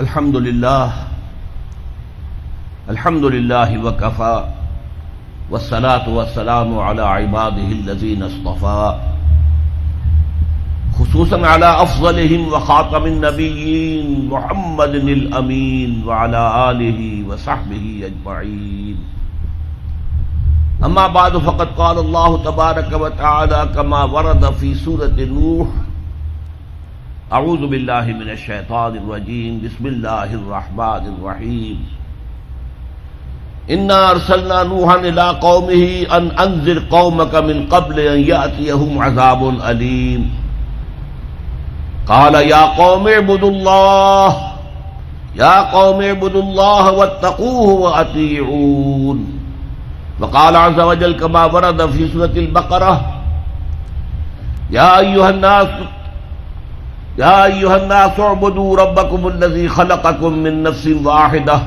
الحمد لله وكفى والصلاة والسلام على عباده الذين اصطفى خصوصا على أفضلهم وخاتم النبيين محمد الأمين وعلى آله وصحبه أجمعين. أما بعد فقد قال الله تبارك وتعالى كما ورد في سورة نوح: اعوذ باللہ من الشیطان الرجیم بسم اللہ الرحمن الرحیم انا ارسلنا نوحا الى قومه ان انذر قومك من قبل ان يأتيهم عذاب علیم قال يا قوم اعبدوا الله واتقوه واطیعون. وقال عز وجل كما ورد في سورة البقرة: يا أيها الناس اعبدوا ربكم الذي خلقكم من نفس واحدة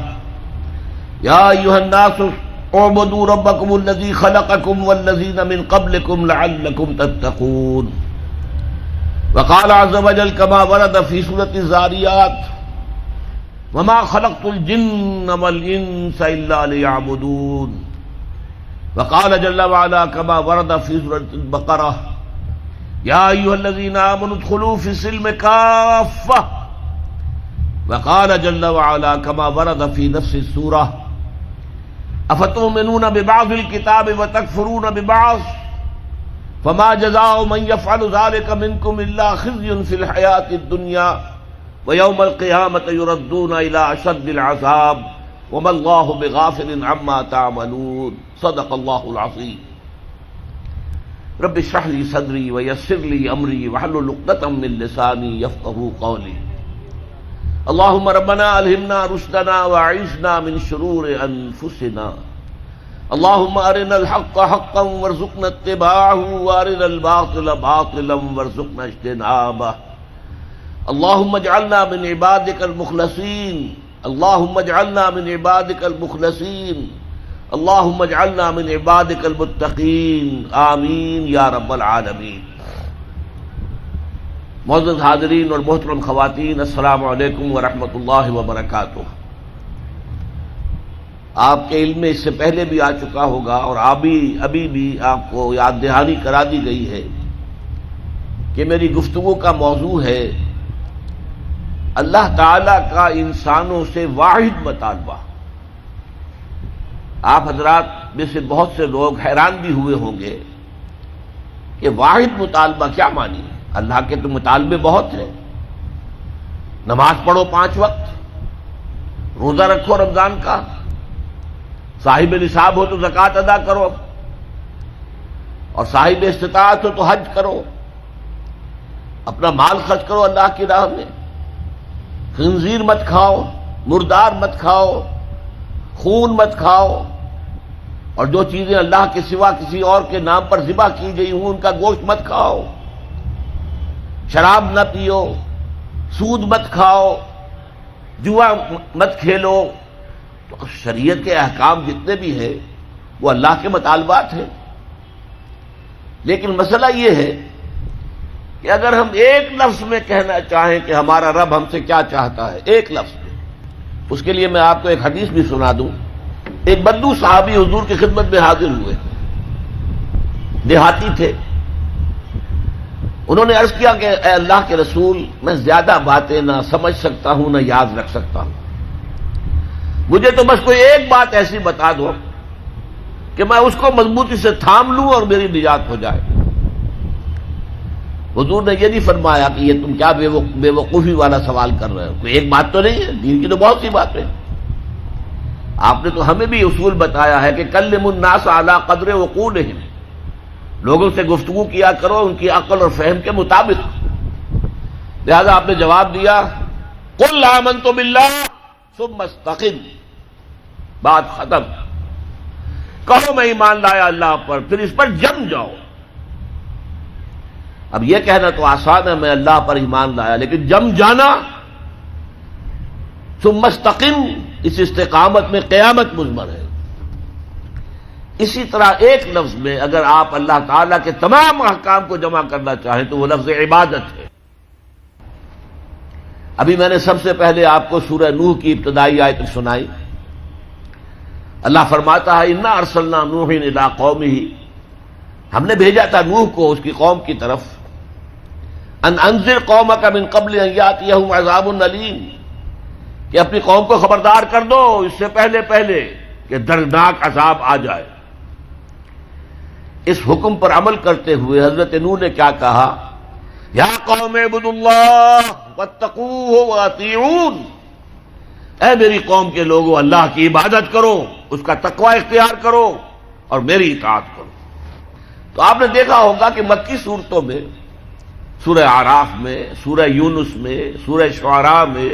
والذين من قبلكم لعلكم تتقون. وقال عز وجل كما ورد في سورة الذاريات: وما خلقت الجن والإنس إلا ليعبدون. وقال جل وعلا كما ورد في سورة البقرة: یا ایھا الذین آمنوا ادخلوا فی السلم کافۃ. وقال جل وعلا كما ورد في نفس السورة: افتؤمنون ببعض الكتاب وتکفرون ببعض فما جزاء من يفعل ذلك منكم الا خزي في الحياة الدنيا ويوم القيامة يردون الى اشد العذاب وما الله بغافل عما تعملون. صدق الله العظيم. رب اشرح لي صدري ويسر لي امري واحلل عقدة من لساني يفقهوا قولي. اللهم ربنا الهمنا رشدنا واعذنا من شرور انفسنا. اللهم ارنا الحق حقا وارزقنا اتباعه وارنا الباطل باطلا وارزقنا اجتنابه. اللهم اجعلنا من عبادك المخلصين. اللهم اجعلنا من عبادك المخلصين. اللهم اجعلنا من عبادك المتقین آمین یا رب العالمین. معزز حاضرین اور محترم خواتین، السلام علیکم ورحمۃ اللہ وبرکاتہ. آپ کے علم میں اس سے پہلے بھی آ چکا ہوگا اور ابھی بھی آپ کو یاد دہانی کرا دی گئی ہے کہ میری گفتگو کا موضوع ہے اللہ تعالی کا انسانوں سے واحد مطالبہ. آپ حضرات میں سے بہت سے لوگ حیران بھی ہوئے ہوں گے کہ واحد مطالبہ کیا معنی ہے. اللہ کے تو مطالبے بہت ہیں. نماز پڑھو 5 وقت، روزہ رکھو رمضان کا، صاحب نصاب ہو تو زکوٰۃ ادا کرو، اور صاحب استطاعت ہو تو حج کرو، اپنا مال خرچ کرو اللہ کی راہ میں، خنزیر مت کھاؤ، مردار مت کھاؤ، خون مت کھاؤ، اور جو چیزیں اللہ کے سوا کسی اور کے نام پر ذبح کی گئی ہوں ان کا گوشت مت کھاؤ، شراب نہ پیو، سود مت کھاؤ، جوا مت کھیلو. تو شریعت کے احکام جتنے بھی ہیں وہ اللہ کے مطالبات ہیں. لیکن مسئلہ یہ ہے کہ اگر ہم ایک لفظ میں کہنا چاہیں کہ ہمارا رب ہم سے کیا چاہتا ہے، ایک لفظ میں، اس کے لیے میں آپ کو ایک حدیث بھی سنا دوں. ایک بدو صحابی حضور کی خدمت میں حاضر ہوئے، دیہاتی تھے. انہوں نے عرض کیا کہ اے اللہ کے رسول، میں زیادہ باتیں نہ سمجھ سکتا ہوں نہ یاد رکھ سکتا ہوں، مجھے تو بس کوئی ایک بات ایسی بتا دو کہ میں اس کو مضبوطی سے تھام لوں اور میری نجات ہو جائے. حضور نے یہ نہیں فرمایا کہ یہ تم کیا بے وقوفی والا سوال کر رہے ہو، کوئی ایک بات تو نہیں ہے، دین کی تو بہت سی باتیں. آپ نے تو ہمیں بھی اصول بتایا ہے کہ کلموا الناس علی قدر عقولہم، لوگوں سے گفتگو کیا کرو ان کی عقل اور فہم کے مطابق. لہذا آپ نے جواب دیا قل آمنت باللہ ثم استقم، بات ختم. کہو میں ایمان لایا اللہ پر، پھر اس پر جم جاؤ. اب یہ کہنا تو آسان ہے میں اللہ پر ایمان لایا، لیکن جم جانا، ثم استقم، اس استقامت میں قیامت مضمر ہے. اسی طرح ایک لفظ میں اگر آپ اللہ تعالیٰ کے تمام احکام کو جمع کرنا چاہیں تو وہ لفظ عبادت ہے. ابھی میں نے سب سے پہلے آپ کو سورہ نوح کی ابتدائی آیت سنائی. اللہ فرماتا ہے انا ارسلنا نوحا الی قومہ، ہم نے بھیجا تھا نوح کو اس کی قوم کی طرف، ان انذر قومک من قبل ان یاتیہم عذاب علیم، کہ اپنی قوم کو خبردار کر دو اس سے پہلے کہ دردناک عذاب آ جائے. اس حکم پر عمل کرتے ہوئے حضرت نوح نے کیا کہا؟ یا قوم اعبدوا اللہ واتقوہ واطیعون، اے میری قوم کے لوگوں اللہ کی عبادت کرو، اس کا تقوی اختیار کرو اور میری اطاعت کرو. تو آپ نے دیکھا ہوگا کہ مکی صورتوں میں، سورہ اعراف میں، سورہ یونس میں، سورہ شعراء میں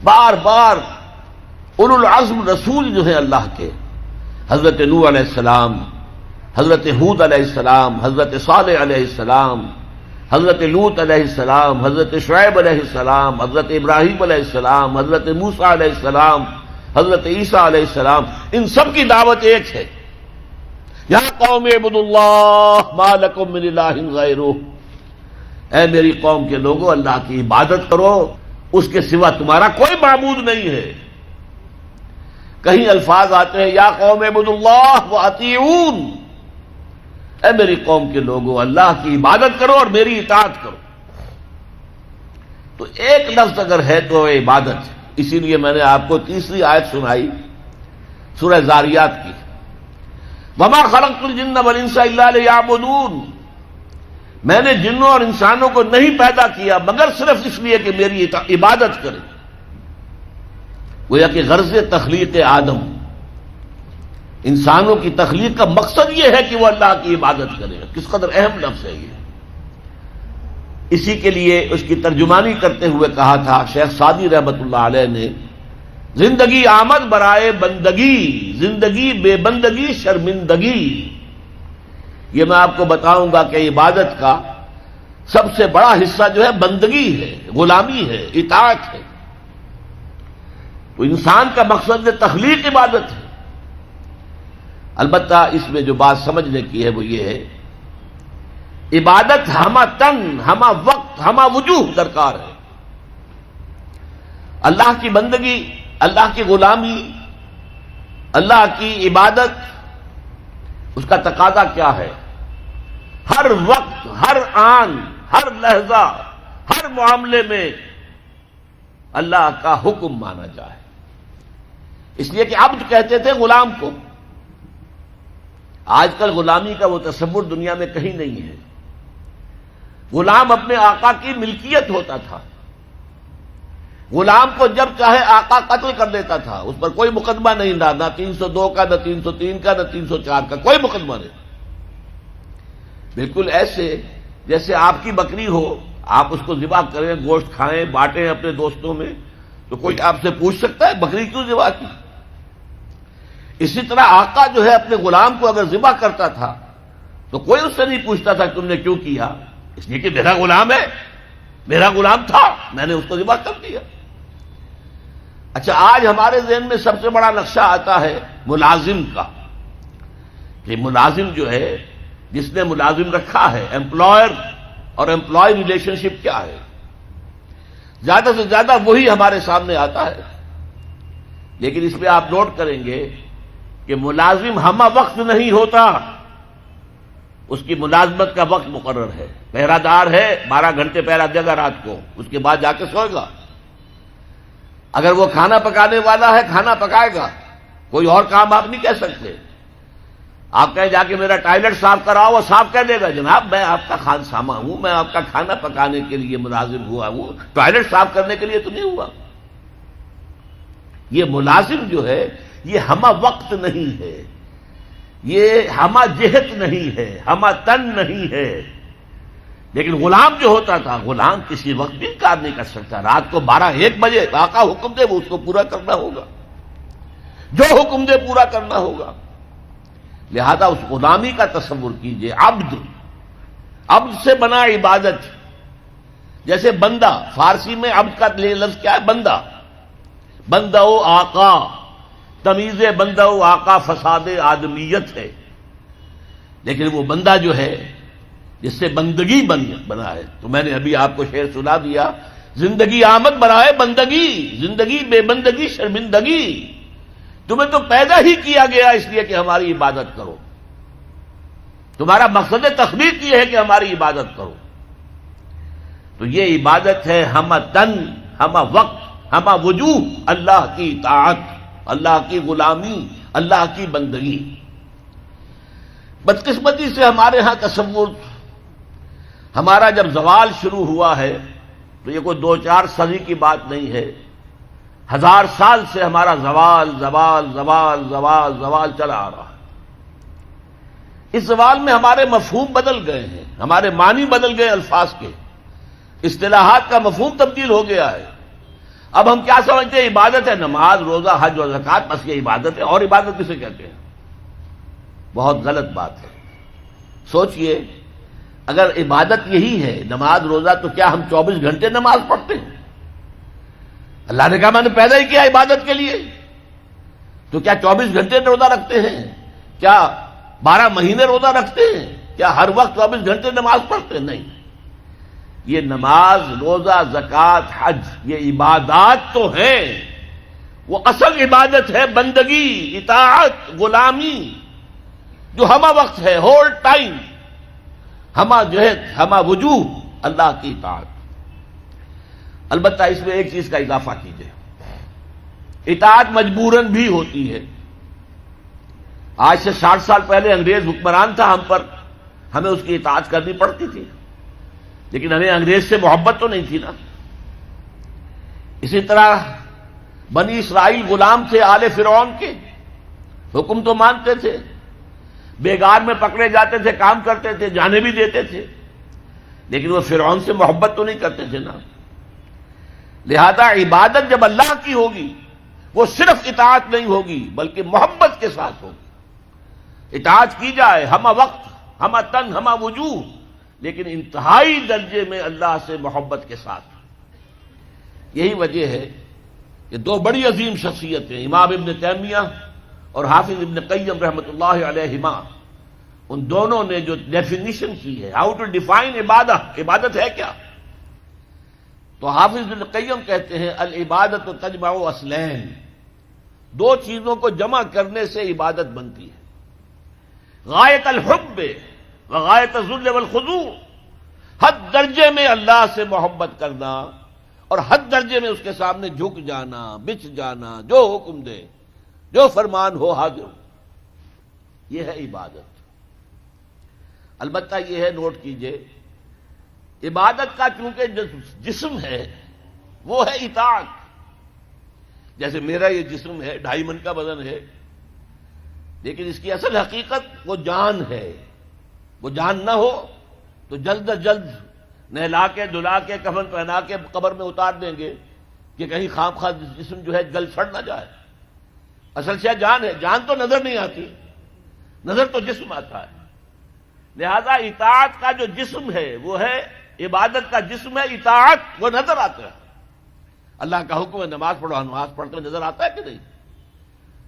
بار بار اولو العزم رسول جو ہیں اللہ کے، حضرت نوح علیہ السلام، حضرت ہود علیہ السلام، حضرت صالح علیہ السلام، حضرت لوط علیہ السلام، حضرت شعیب علیہ السلام، حضرت ابراہیم علیہ السلام، حضرت موسیٰ علیہ السلام، حضرت عیسیٰ علیہ السلام، ان سب کی دعوت ایک ہے، یا قوم اعبدوا اللہ ما لکم من الہ غیرہ، اے میری قوم کے لوگوں اللہ کی عبادت کرو، اس کے سوا تمہارا کوئی معبود نہیں ہے. کہیں الفاظ آتے ہیں یا قوم اعبدوا اللہ واطیعون، اے میری قوم کے لوگوں اللہ کی عبادت کرو اور میری اطاعت کرو. تو ایک لفظ اگر ہے تو عبادت. اسی لیے میں نے آپ کو تیسری آیت سنائی سورہ زاریات کی، وما خلقت الجن والانس الا لیعبدون، میں نے جنوں اور انسانوں کو نہیں پیدا کیا مگر صرف اس لیے کہ میری عبادت کریں. گویا کہ غرض تخلیق آدم، انسانوں کی تخلیق کا مقصد یہ ہے کہ وہ اللہ کی عبادت کرے. کس قدر اہم لفظ ہے یہ. اسی کے لیے اس کی ترجمانی کرتے ہوئے کہا تھا شیخ سعدی رحمۃ اللہ علیہ نے، زندگی آمد برائے بندگی، زندگی بے بندگی شرمندگی. یہ میں آپ کو بتاؤں گا کہ عبادت کا سب سے بڑا حصہ جو ہے بندگی ہے، غلامی ہے، اطاعت ہے. تو انسان کا مقصد تخلیق عبادت ہے. البتہ اس میں جو بات سمجھنے کی ہے وہ یہ ہے، عبادت ہمہ تن، ہمہ وقت، ہمہ وجوہ درکار ہے. اللہ کی بندگی، اللہ کی غلامی، اللہ کی عبادت، اس کا تقاضا کیا ہے؟ ہر وقت، ہر آن، ہر لحظہ، ہر معاملے میں اللہ کا حکم مانا جائے. اس لیے کہ عبد کہتے تھے غلام کو. آج کل غلامی کا وہ تصور دنیا میں کہیں نہیں ہے. غلام اپنے آقا کی ملکیت ہوتا تھا. غلام کو جب چاہے آقا قتل کر دیتا تھا، اس پر کوئی مقدمہ نہیں تھا، نہ 302 کا، نہ 303 کا، نہ 304 کا، کوئی مقدمہ نہیں. بالکل ایسے جیسے آپ کی بکری ہو، آپ اس کو ذبح کریں، گوشت کھائیں، بانٹیں اپنے دوستوں میں، تو کوئی آپ سے پوچھ سکتا ہے بکری کیوں ذبح کی؟ اسی طرح آقا جو ہے اپنے غلام کو اگر ذبح کرتا تھا تو کوئی اس سے نہیں پوچھتا تھا تم نے کیوں کیا، اس لیے کہ میرا غلام ہے، میرا غلام تھا، میں نے اس کو ذبح کر دیا. اچھا، آج ہمارے ذہن میں سب سے بڑا نقشہ آتا ہے ملازم کا، کہ ملازم جو ہے، جس نے ملازم رکھا ہے، امپلائر اور امپلائی ریلیشن شپ کیا ہے. زیادہ سے زیادہ وہی ہمارے سامنے آتا ہے. لیکن اس میں آپ نوٹ کریں گے کہ ملازم ہمہ وقت نہیں ہوتا، اس کی ملازمت کا وقت مقرر ہے. پہرہ دار ہے، 12 گھنٹے پہرہ دے گا رات کو، اس کے بعد جا کے سوئے گا. اگر وہ کھانا پکانے والا ہے، کھانا پکائے گا، کوئی اور کام آپ نہیں کہہ سکتے. آپ کہیں جا کے میرا ٹائلٹ صاف کراؤ، وہ صاف کہہ دے گا جناب میں آپ کا خانسامہ ہوں، میں آپ کا کھانا پکانے کے لیے ملازم ہوا ہوں، ٹائلٹ صاف کرنے کے لیے تو نہیں ہوا. یہ ملازم جو ہے یہ ہمہ وقت نہیں ہے، یہ ہمہ جہت نہیں ہے، ہمہ تن نہیں ہے. لیکن غلام جو ہوتا تھا، غلام کسی وقت بھی کار نہیں کر سکتا. رات کو 12-1 بجے آقا حکم دے وہ اس کو پورا کرنا ہوگا، جو حکم دے پورا کرنا ہوگا. لہذا اس غلامی کا تصور کیجئے. عبد، عبد سے بنا عبادت. جیسے بندہ، فارسی میں عبد کا لفظ کیا ہے؟ بندہ. بندہ و آقا، تمیز بندہ و آقا فساد آدمیت ہے. لیکن وہ بندہ جو ہے جس سے بندگی بنا ہے، تو میں نے ابھی آپ کو شعر سنا دیا، زندگی آمد برائے بندگی، زندگی بے بندگی شرمندگی۔ تمہیں تو پیدا ہی کیا گیا اس لیے کہ ہماری عبادت کرو، تمہارا مقصد تخلیق یہ ہے کہ ہماری عبادت کرو۔ تو یہ عبادت ہے ہمہ تن، ہمہ وقت، ہمہ وجوہ، اللہ کی اطاعت، اللہ کی غلامی، اللہ کی بندگی۔ بدقسمتی سے ہمارے ہاں تصور، ہمارا جب زوال شروع ہوا ہے تو یہ کوئی 2-4 صدی کی بات نہیں ہے، 1000 سال سے ہمارا زوال زوال زوال زوال زوال چلا آ رہا ہے۔ اس زوال میں ہمارے مفہوم بدل گئے ہیں، ہمارے معنی بدل گئے، الفاظ کے اصطلاحات کا مفہوم تبدیل ہو گیا ہے۔ اب ہم کیا سمجھتے ہیں؟ عبادت ہے نماز، روزہ، حج اور زکوٰۃ، بس یہ عبادت ہے، اور عبادت کسے کہتے ہیں؟ بہت غلط بات ہے۔ سوچئے، اگر عبادت یہی ہے نماز روزہ، تو کیا ہم 24 گھنٹے نماز پڑھتے ہیں؟ اللہ نے کہا میں نے پیدا ہی کیا عبادت کے لیے، تو کیا 24 گھنٹے روزہ رکھتے ہیں؟ کیا 12 مہینے روزہ رکھتے ہیں؟ کیا ہر وقت 24 گھنٹے نماز پڑھتے ہیں؟ نہیں۔ یہ نماز، روزہ، زکوٰۃ، حج، یہ عبادات تو ہیں، وہ اصل عبادت ہے بندگی، اطاعت، غلامی، جو ہمہ وقت ہے، ہول ٹائم، ہمہ جہد، ہمہ وجوہ، اللہ کی اطاعت۔ البتہ اس میں ایک چیز کا اضافہ کیجیے، اطاعت مجبوراً بھی ہوتی ہے۔ آج سے 60 سال پہلے انگریز حکمران تھا ہم پر، ہمیں اس کی اطاعت کرنی پڑتی تھی، لیکن ہمیں انگریز سے محبت تو نہیں تھی نا۔ اسی طرح بنی اسرائیل غلام تھے آل فرعون کے، حکم تو مانتے تھے، بیگار میں پکڑے جاتے تھے، کام کرتے تھے، جانے بھی دیتے تھے، لیکن وہ فرعون سے محبت تو نہیں کرتے تھے نا۔ لہذا عبادت جب اللہ کی ہوگی، وہ صرف اطاعت نہیں ہوگی بلکہ محبت کے ساتھ ہوگی۔ اطاعت کی جائے ہمہ وقت، ہمہ تن، ہمہ وجوہ، لیکن انتہائی درجے میں اللہ سے محبت کے ساتھ۔ یہی وجہ ہے کہ 2 بڑی عظیم شخصیتیں، امام ابن تیمیہ اور حافظ ابن قیم رحمۃ اللہ علیہما، ان دونوں نے جو ڈیفینیشن کی ہے، ہاؤ ٹو ڈیفائن عبادت، عبادت ہے کیا، تو حافظ ابن قیم کہتے ہیں العبادت تجمع اصلین، 2 چیزوں کو جمع کرنے سے عبادت بنتی ہے، غایت الحب وغایت الذل والخضوع، حد درجے میں اللہ سے محبت کرنا اور حد درجے میں اس کے سامنے جھک جانا، بچ جانا، جو حکم دے، جو فرمان ہو حاضر، یہ ہے عبادت۔ البتہ یہ ہے، نوٹ کیجئے، عبادت کا چونکہ جسم ہے وہ ہے اطاعت۔ جیسے میرا یہ جسم ہے، 2.5 من کا وزن ہے، لیکن اس کی اصل حقیقت وہ جان ہے۔ وہ جان نہ ہو تو جلد از جلد نہلا کے دھلا کے کفن پہنا کے قبر میں اتار دیں گے کہ کہیں خام خواہ جسم جو ہے گل سڑ نہ جائے۔ اصل شے جان ہے، جان تو نظر نہیں آتی، نظر تو جسم آتا ہے۔ لہذا اطاعت کا جو جسم ہے وہ ہے، عبادت کا جسم ہے اطاعت، وہ نظر آتا ہے۔ اللہ کا حکم ہے نماز پڑھو، نماز پڑھتے نظر آتا ہے کہ نہیں؟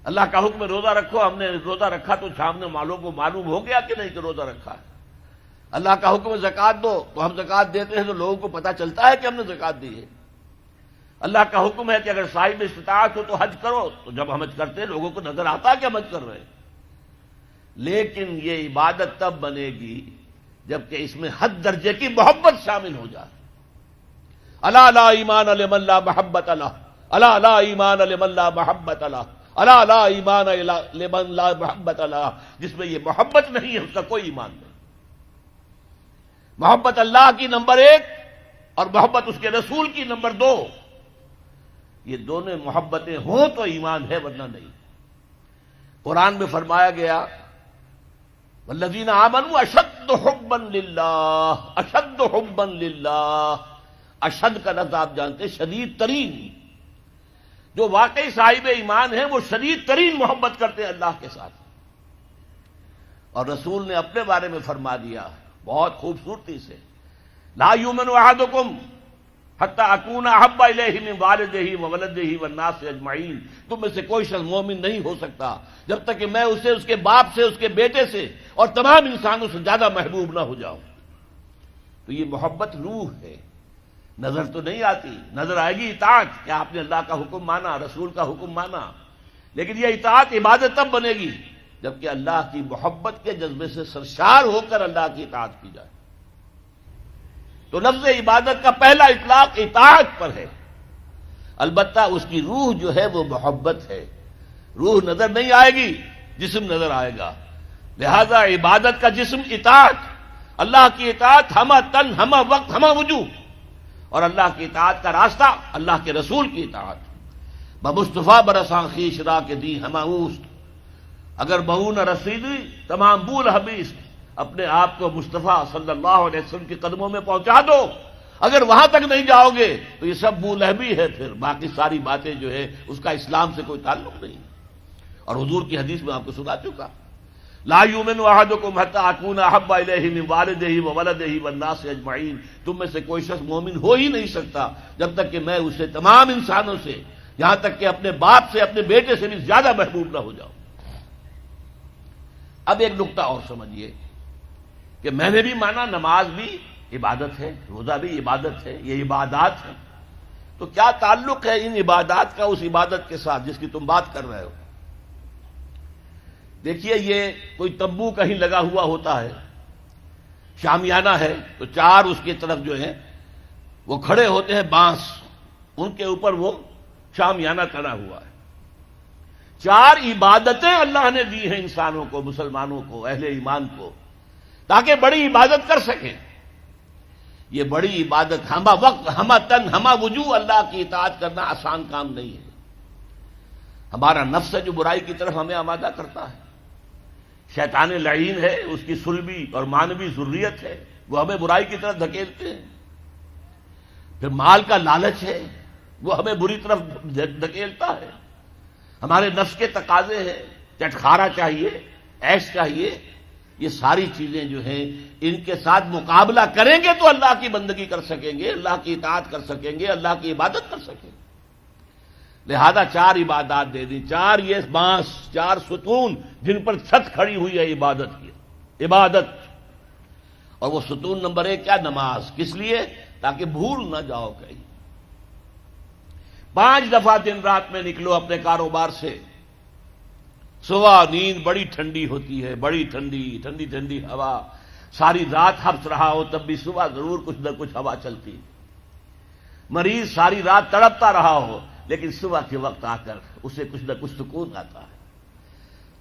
اللہ کا حکم ہے روزہ رکھو، ہم نے روزہ رکھا تو سامنے والوں کو معلوم ہو گیا کہ نہیں کہ روزہ رکھا ہے۔ اللہ کا حکم ہے زکوٰۃ دو، تو ہم زکوٰۃ دیتے ہیں تو لوگوں کو پتہ چلتا ہے کہ ہم نے زکوٰۃ دی ہے۔ اللہ کا حکم ہے کہ اگر صاحب استطاعت ہو تو حج کرو، تو جب ہم حج کرتے ہیں لوگوں کو نظر آتا ہے کہ ہم حج کر رہے ہیں۔ لیکن یہ عبادت تب بنے گی جبکہ اس میں حد درجے کی محبت شامل ہو جائے۔ الا لا ایمان لمن لا محبت له، الا لا ایمان لمن لا محبت له، الا لا ایمان لمن لا محبت له، جس میں یہ محبت نہیں ہے اس کا کوئی ایمان نہیں۔ محبت اللہ کی نمبر 1 اور محبت اس کے رسول کی نمبر 2، یہ دونوں محبتیں ہوں تو ایمان ہے، ورنہ نہیں۔ قرآن میں فرمایا گیا والذین آمنوا اشد حبا للہ، اشد حبا للہ، اشد کا لفظ آپ جانتے ہیں شدید ترین۔ جو واقعی صاحب ایمان ہیں وہ شدید ترین محبت کرتے ہیں اللہ کے ساتھ۔ اور رسول نے اپنے بارے میں فرما دیا بہت خوبصورتی سے، لا یؤمن احدکم حتی اکون احب الیہ من والدہ وولدہ والناس اجمعین، تم میں سے کوئی شخص مومن نہیں ہو سکتا جب تک کہ میں اسے اس کے باپ سے، اس کے بیٹے سے اور تمام انسانوں سے زیادہ محبوب نہ ہو جاؤں۔ تو یہ محبت روح ہے، نظر تو نہیں آتی، نظر آئے گی اطاعت کہ آپ نے اللہ کا حکم مانا، رسول کا حکم مانا، لیکن یہ اطاعت عبادت تب بنے گی جبکہ اللہ کی محبت کے جذبے سے سرشار ہو کر اللہ کی اطاعت کی جائے۔ تو لفظ عبادت کا پہلا اطلاق اطاعت پر ہے، البتہ اس کی روح جو ہے وہ محبت ہے۔ روح نظر نہیں آئے گی، جسم نظر آئے گا، لہذا عبادت کا جسم اطاعت، اللہ کی اطاعت ہمہ تن ہمہ وقت ہمہ وجوہ، اور اللہ کی اطاعت کا راستہ اللہ کے رسول کی اطاعت۔ بمصطفیٰ برساں خویش را کے دی ہمہ اوست، اگر بہو نہ رسیدی تمام بول حبیث، اپنے آپ کو مصطفیٰ صلی اللہ علیہ وسلم کے قدموں میں پہنچا دو۔ اگر وہاں تک نہیں جاؤ گے تو یہ سب بو لہبی ہے، پھر باقی ساری باتیں جو ہے اس کا اسلام سے کوئی تعلق نہیں۔ اور حضور کی حدیث میں آپ کو سنا چکا، لا یؤمن احدکم حتی اکون احب الیہ من والدہ وولدہ والناس اجمعین، تم میں سے کوئی شخص مومن ہو ہی نہیں سکتا جب تک کہ میں اسے تمام انسانوں سے، یہاں تک کہ اپنے باپ سے، اپنے بیٹے سے بھی زیادہ محبوب نہ ہو جاؤں۔ اب ایک نقطہ اور سمجھیے کہ میں نے بھی مانا نماز بھی عبادت ہے، روزہ بھی عبادت ہے، یہ عبادات ہے، تو کیا تعلق ہے ان عبادات کا اس عبادت کے ساتھ جس کی تم بات کر رہے ہو؟ دیکھیے، یہ کوئی تمبو کہیں لگا ہوا ہوتا ہے، شامیانہ ہے، تو چار اس کی طرف جو ہے وہ کھڑے ہوتے ہیں بانس، ان کے اوپر وہ شامیانہ تنا ہوا ہے۔ چار عبادتیں اللہ نے دی ہیں انسانوں کو، مسلمانوں کو، اہل ایمان کو، تاکہ بڑی عبادت کر سکیں۔ یہ بڑی عبادت ہمہ وقت ہمہ تن ہمہ وجوہ اللہ کی اطاعت کرنا آسان کام نہیں ہے۔ ہمارا نفس ہے جو برائی کی طرف ہمیں آمادہ کرتا ہے، شیطان لعین ہے، اس کی سلبی اور مانوی ذریت ہے، وہ ہمیں برائی کی طرف دھکیلتے ہیں۔ پھر مال کا لالچ ہے، وہ ہمیں بری طرف دھکیلتا ہے۔ ہمارے نفس کے تقاضے ہیں، چٹخارا چاہیے، عیش چاہیے، یہ ساری چیزیں جو ہیں ان کے ساتھ مقابلہ کریں گے تو اللہ کی بندگی کر سکیں گے، اللہ کی اطاعت کر سکیں گے، اللہ کی عبادت کر سکیں گے۔ لہذا چار عبادات دے دی، چار یہ بانس، چار ستون جن پر چھت کھڑی ہوئی ہے عبادت کی، عبادت۔ اور وہ ستون نمبر 1 کیا؟ نماز۔ کس لیے؟ تاکہ بھول نہ جاؤ کہیں۔ 5 دفعہ دن رات میں نکلو اپنے کاروبار سے، صبح نیند بڑی ٹھنڈی ہوتی ہے، بڑی ٹھنڈی ٹھنڈی ٹھنڈی ہوا، ساری رات ہنس رہا ہو تب بھی صبح ضرور کچھ نہ کچھ ہوا چلتی، مریض ساری رات تڑپتا رہا ہو لیکن صبح کے وقت آ کر اسے کچھ نہ کچھ سکون آتا ہے۔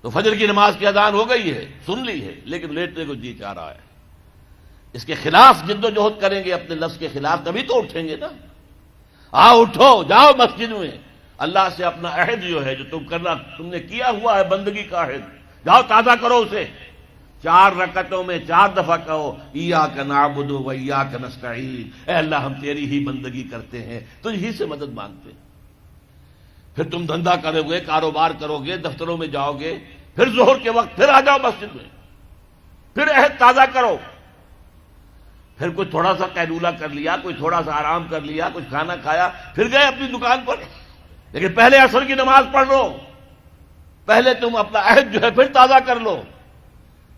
تو فجر کی نماز کی اذان ہو گئی ہے، سن لی ہے، لیکن لیٹنے کو جی چاہ رہا ہے۔ اس کے خلاف جد و جہد کریں گے، اپنے نفس کے خلاف، تبھی تو اٹھیں گے نا۔ آؤ اٹھو، جاؤ مسجد میں، اللہ سے اپنا عہد جو ہے جو تم نے کیا ہوا ہے بندگی کا عہد، جاؤ تازہ کرو اسے۔ 4 رکعتوں میں 4 دفعہ کہو ایاک نعبد و ایاک نستعین، اے اللہ ہم تیری ہی بندگی کرتے ہیں، تجھ ہی سے مدد مانگتے ہیں۔ پھر تم دھندا کرو گے، کاروبار کرو گے، دفتروں میں جاؤ گے، پھر ظہر کے وقت پھر آ جاؤ مسجد میں، پھر عہد تازہ کرو، پھر کوئی تھوڑا سا قیلولہ کر لیا، کوئی تھوڑا سا آرام کر لیا، کچھ کھانا کھایا، پھر گئے اپنی دکان پر، لیکن پہلے عصر کی نماز پڑھ لو، پہلے تم اپنا عہد جو ہے پھر تازہ کر لو،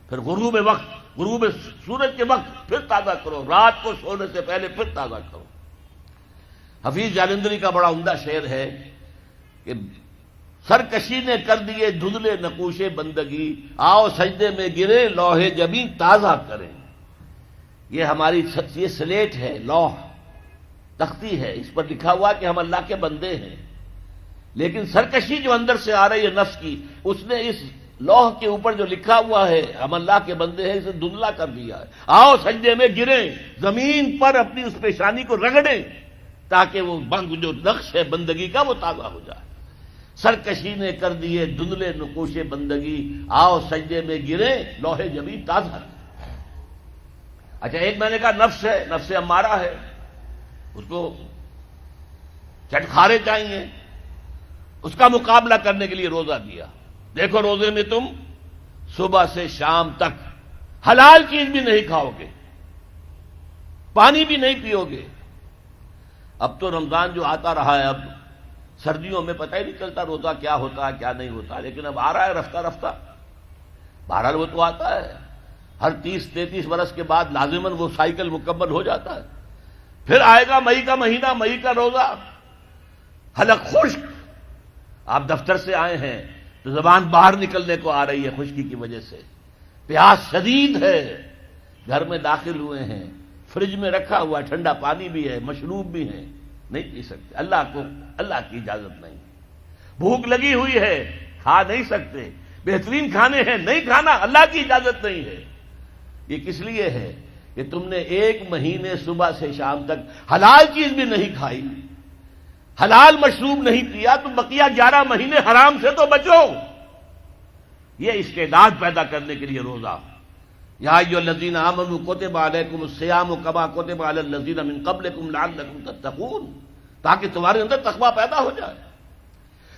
پھر غروب وقت، غروب سورج کے وقت پھر تازہ کرو، رات کو سونے سے پہلے پھر تازہ کرو۔ حفیظ جالندری کا بڑا عمدہ شعر ہے کہ سرکشی نے کر دیے دھندلے نقوش بندگی، آؤ سجدے میں گرے لوح جبیں تازہ کریں۔ یہ ہماری یہ سلیٹ ہے، لوح تختی ہے، اس پر لکھا ہوا کہ ہم اللہ کے بندے ہیں، لیکن سرکشی جو اندر سے آ رہی ہے نفس کی، اس نے اس لوح کے اوپر جو لکھا ہوا ہے ہم اللہ کے بندے ہیں اسے دھندلا کر دیا ہے۔ آؤ سجدے میں گریں، زمین پر اپنی اس پیشانی کو رگڑیں تاکہ وہ بنگ جو نقش ہے بندگی کا وہ تازہ ہو جائے۔ سرکشی نے کر دیے دھندلے نقوش بندگی، آؤ سجدے میں گریں لوح جبیں تازہ۔ اچھا، ایک میں نے کہا نفس ہے، نفس امارہ ہے، اس کو چٹخارے چاہیے، اس کا مقابلہ کرنے کے لیے روزہ دیا۔ دیکھو روزے میں تم صبح سے شام تک حلال چیز بھی نہیں کھاؤ گے، پانی بھی نہیں پیو گے۔ اب تو رمضان جو آتا رہا ہے، اب سردیوں میں پتہ ہی نہیں چلتا روزہ کیا ہوتا ہے کیا نہیں ہوتا، لیکن اب آ رہا ہے رفتہ رفتہ، بہرحال وہ تو آتا ہے، ہر 30-33 برس کے بعد لازماً وہ سائیکل مکمل ہو جاتا ہے۔ پھر آئے گا مئی کا مہینہ، مئی کا روزہ، حلق خشک. آپ دفتر سے آئے ہیں تو زبان باہر نکلنے کو آ رہی ہے خشکی کی وجہ سے، پیاس شدید ہے، گھر میں داخل ہوئے ہیں، فریج میں رکھا ہوا ٹھنڈا پانی بھی ہے، مشروب بھی ہے، نہیں پی سکتے، اللہ کی اجازت نہیں. بھوک لگی ہوئی ہے، کھا نہیں سکتے، بہترین کھانے ہیں، نہیں کھانا، اللہ کی اجازت نہیں ہے. یہ کس لیے ہے کہ تم نے 1 مہینے صبح سے شام تک حلال چیز بھی نہیں کھائی، حلال مشروب نہیں پیا، تو بقیہ 11 مہینے حرام سے تو بچو. یہ استعداد پیدا کرنے کے لیے روزہ. یا ایھا الذین آمنوا کتب علیکم الصیام کما کتب علی الذین من قبلکم لعلکم تتقون، تاکہ تمہارے اندر تقوی پیدا ہو جائے.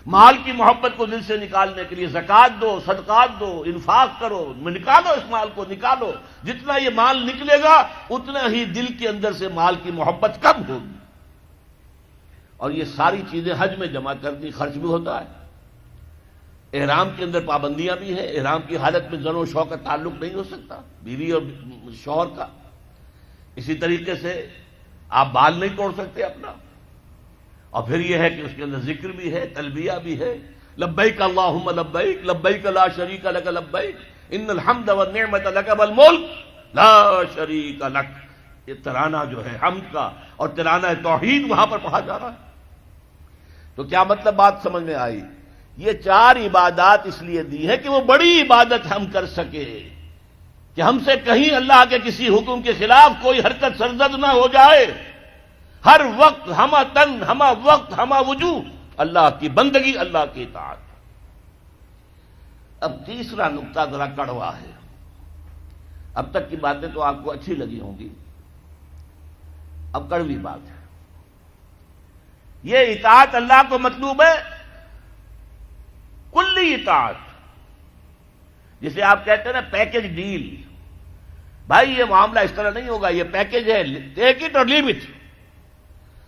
مال کی محبت کو دل سے نکالنے کے لیے زکوٰۃ دو، صدقات دو، انفاق کرو، نکالو اس مال کو، نکالو. جتنا یہ مال نکلے گا اتنا ہی دل کے اندر سے مال کی محبت کم ہوگی. اور یہ ساری چیزیں حج میں جمع کرنی، خرچ بھی ہوتا ہے. احرام کے اندر پابندیاں بھی ہیں. احرام کی حالت میں زن و شوہر کا تعلق نہیں ہو سکتا، بیوی اور شوہر کا. اسی طریقے سے آپ بال نہیں توڑ سکتے اپنا. اور پھر یہ ہے کہ اس کے اندر ذکر بھی ہے، تلبیہ بھی ہے، لبیک اللہم لبیک لبیک لا شریک لک لبیک ان الحمد والنعمت لک والملک لا شریک لک. یہ ترانہ جو ہے حمد کا اور ترانہ توحید وہاں پر پڑھا جا رہا ہے. تو کیا مطلب بات سمجھ میں آئی؟ یہ 4 عبادات اس لیے دی ہے کہ وہ بڑی عبادت ہم کر سکے، کہ ہم سے کہیں اللہ کے کسی حکم کے خلاف کوئی حرکت سرزد نہ ہو جائے. ہر وقت ہمہ تن، ہمہ وقت، ہمہ وجوہ اللہ کی بندگی، اللہ کی اطاعت. اب تیسرا نقطہ ذرا کڑوا ہے. اب تک کی باتیں تو آپ کو اچھی لگی ہوں گی، اب کڑوی بات ہے. یہ اطاعت اللہ کو مطلوب ہے، کلی اطاعت، جسے آپ کہتے ہیں نا پیکج ڈیل. بھائی یہ معاملہ اس طرح نہیں ہوگا، یہ پیکج ہے، ٹیک اٹ اور لیو اٹ.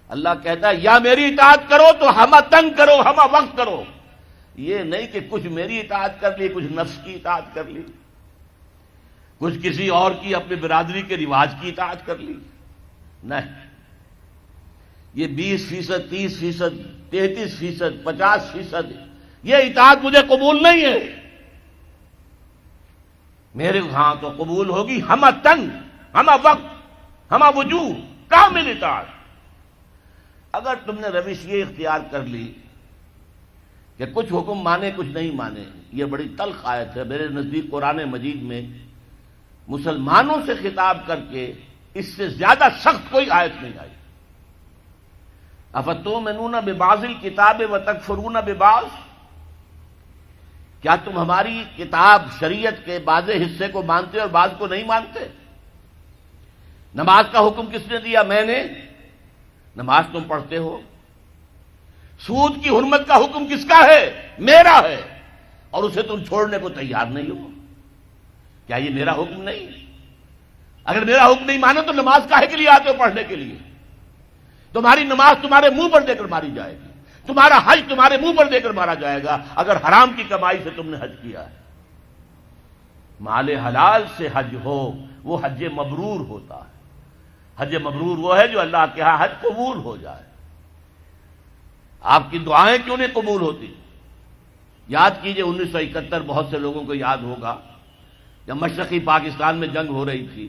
اللہ کہتا ہے یا میری اطاعت کرو تو ہمہ تن کرو، ہمہ وقت کرو. یہ نہیں کہ کچھ میری اطاعت کر لی، کچھ نفس کی اطاعت کر لی، کچھ کسی اور کی اپنی برادری کے رواج کی اطاعت کر لی. نہیں، یہ 20%، 30%، 33%، 50%، یہ اطاعت مجھے قبول نہیں ہے. میرے ہاں تو قبول ہوگی ہمہ تن، ہمہ وقت، ہمہ وجوہ، کامل اطاعت. اگر تم نے روش یہ اختیار کر لی کہ کچھ حکم مانے کچھ نہیں مانے، یہ بڑی تلخ آیت ہے. میرے نزدیک قرآن مجید میں مسلمانوں سے خطاب کر کے اس سے زیادہ سخت کوئی آیت نہیں آئی. افتؤمنون ببعض الکتاب وتکفرون ببعض، کیا تم ہماری کتاب شریعت کے بعض حصے کو مانتے اور بعض کو نہیں مانتے؟ نماز کا حکم کس نے دیا؟ میں نے. نماز تم پڑھتے ہو. سود کی حرمت کا حکم کس کا ہے؟ میرا ہے، اور اسے تم چھوڑنے کو تیار نہیں ہو. کیا یہ میرا حکم نہیں؟ اگر میرا حکم نہیں مانے تو نماز کاہے کے لیے آتے ہو؟ پڑھنے کے لیے. تمہاری نماز تمہارے منہ پر دے کر ماری جائے گی، تمہارا حج تمہارے منہ پر دے کر مارا جائے گا اگر حرام کی کمائی سے تم نے حج کیا ہے. مال حلال سے حج ہو وہ حج مبرور ہوتا ہے. حج مبرور وہ ہے جو اللہ کے ہاں حج قبول ہو جائے. آپ کی دعائیں کیوں نہیں قبول ہوتی؟ یاد کیجئے 1971، بہت سے لوگوں کو یاد ہوگا، جب مشرقی پاکستان میں جنگ ہو رہی تھی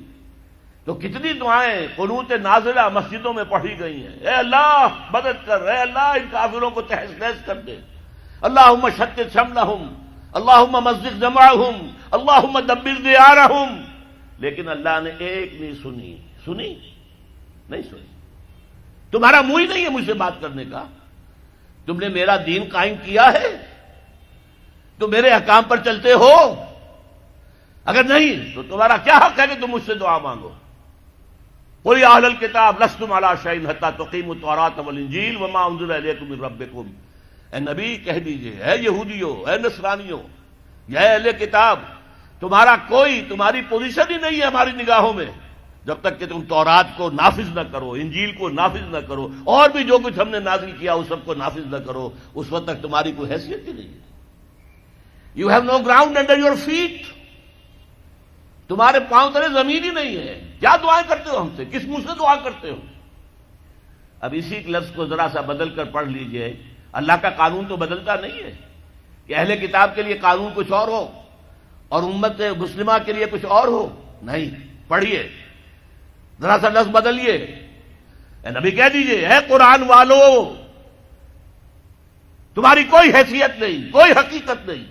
تو کتنی دعائیں قنوت نازلہ مسجدوں میں پڑھی گئی ہیں. اے اللہ مدد کر، اے اللہ ان کافروں کو تہس نہس کر دے، اللہم شتت شملہم، اللہم مزق جمعہم، اللہم دبر دیارہم. لیکن اللہ نے ایک نہیں سنی. سنی نہیں سنی. تمہارا منہ ہی نہیں ہے مجھ سے بات کرنے کا. تم نے میرا دین قائم کیا ہے؟ تم میرے احکام پر چلتے ہو؟ اگر نہیں تو تمہارا کیا حق ہے کہ تم مجھ سے دعا مانگو؟ قل یا اہل الکتاب لستم علی شیء حتی تقیموا التوراۃ والانجیل وما انزل الیکم من ربکم. اے نبی کہہ دیجئے، اے یہودیوں، اے نصرانیوں، یا اے اہل کتاب، تمہاری پوزیشن ہی نہیں ہے ہماری نگاہوں میں جب تک کہ تم تورات کو نافذ نہ کرو، انجیل کو نافذ نہ کرو، اور بھی جو کچھ ہم نے نازل کیا اس سب کو نافذ نہ کرو. اس وقت تک تمہاری کوئی حیثیت ہی نہیں ہے. You have no ground under your feet. تمہارے پاؤں تلے زمین ہی نہیں ہے. کیا دعائیں کرتے ہو ہم سے؟ کس منہ سے دعا کرتے ہو؟ اب اسی لفظ کو ذرا سا بدل کر پڑھ لیجئے. اللہ کا قانون تو بدلتا نہیں ہے کہ اہل کتاب کے لیے قانون کچھ اور ہو اور امت مسلمہ کے لیے کچھ اور ہو. نہیں، پڑھیے ذرا سا لفظ بدلیے. اے نبی کہہ دیجئے اے قرآن والو، تمہاری کوئی حیثیت نہیں، کوئی حقیقت نہیں،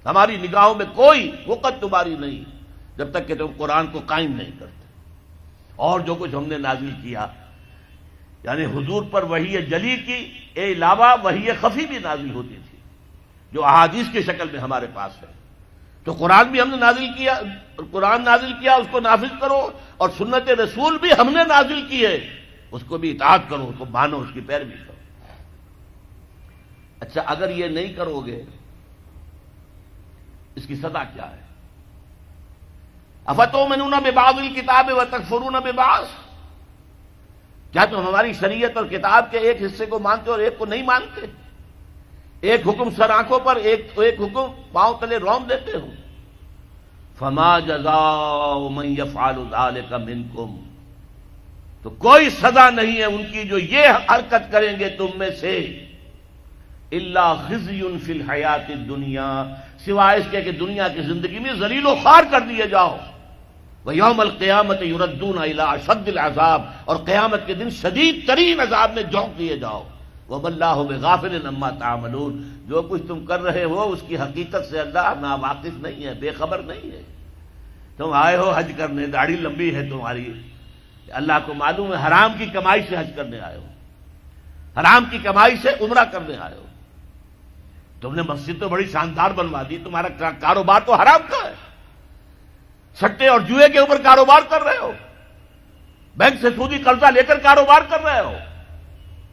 ہماری نگاہوں میں کوئی وقت تمہاری نہیں جب تک کہ تم قرآن کو قائم نہیں کرتے. اور جو کچھ ہم نے نازل کیا، یعنی حضور پر وحی جلی کی علاوہ وحی خفی بھی نازل ہوتی تھی جو احادیث کی شکل میں ہمارے پاس ہے. تو قرآن بھی ہم نے نازل کیا، قرآن نازل کیا، اس کو نافذ کرو، اور سنت رسول بھی ہم نے نازل کی ہے، اس کو بھی اطاعت کرو، اس کو مانو، اس کی پیروی کرو. اچھا اگر یہ نہیں کرو گے اس کی سزا کیا ہے؟ افتؤمنون ببعض الکتاب وتکفرون ببعض، کیا تم ہماری شریعت اور کتاب کے ایک حصے کو مانتے اور ایک کو نہیں مانتے؟ ایک حکم سر آنکھوں پر، ایک حکم پاؤں تلے رون دیتے ہو. فما جزاء من يفعل ذلك منکم، تو کوئی سزا نہیں ہے ان کی جو یہ حرکت کریں گے تم میں سے، الا خزي فی الحیات الدنیا، سوائے اس کے کہ دنیا کی زندگی میں ذلیل و خوار کر دیے جاؤ. وَيَوْمَ الْقِيَامَةِ يُرَدُّونَ إِلَىٰ أَشَدِّ الْعَذَابِ، اور قیامت کے دن شدید ترین عذاب میں جھونک دیے جاؤ. وَمَا اللَّهُ بِغَافِلٍ عَمَّا تَعْمَلُونَ، جو کچھ تم کر رہے ہو اس کی حقیقت سے اللہ ناواقف نہیں ہے، بے خبر نہیں ہے. تم آئے ہو حج کرنے، داڑھی لمبی ہے تمہاری، اللہ کو معلوم ہے حرام کی کمائی سے حج کرنے آئے ہو، حرام کی کمائی سے عمرہ کرنے آئے ہو. تم نے مسجد تو بڑی شاندار بنوا دی، تمہارا کاروبار تو حرام کا ہے، سٹے اور جوئے کے اوپر کاروبار کر رہے ہو، بینک سے سودی قرضہ لے کر کاروبار کر رہے ہو،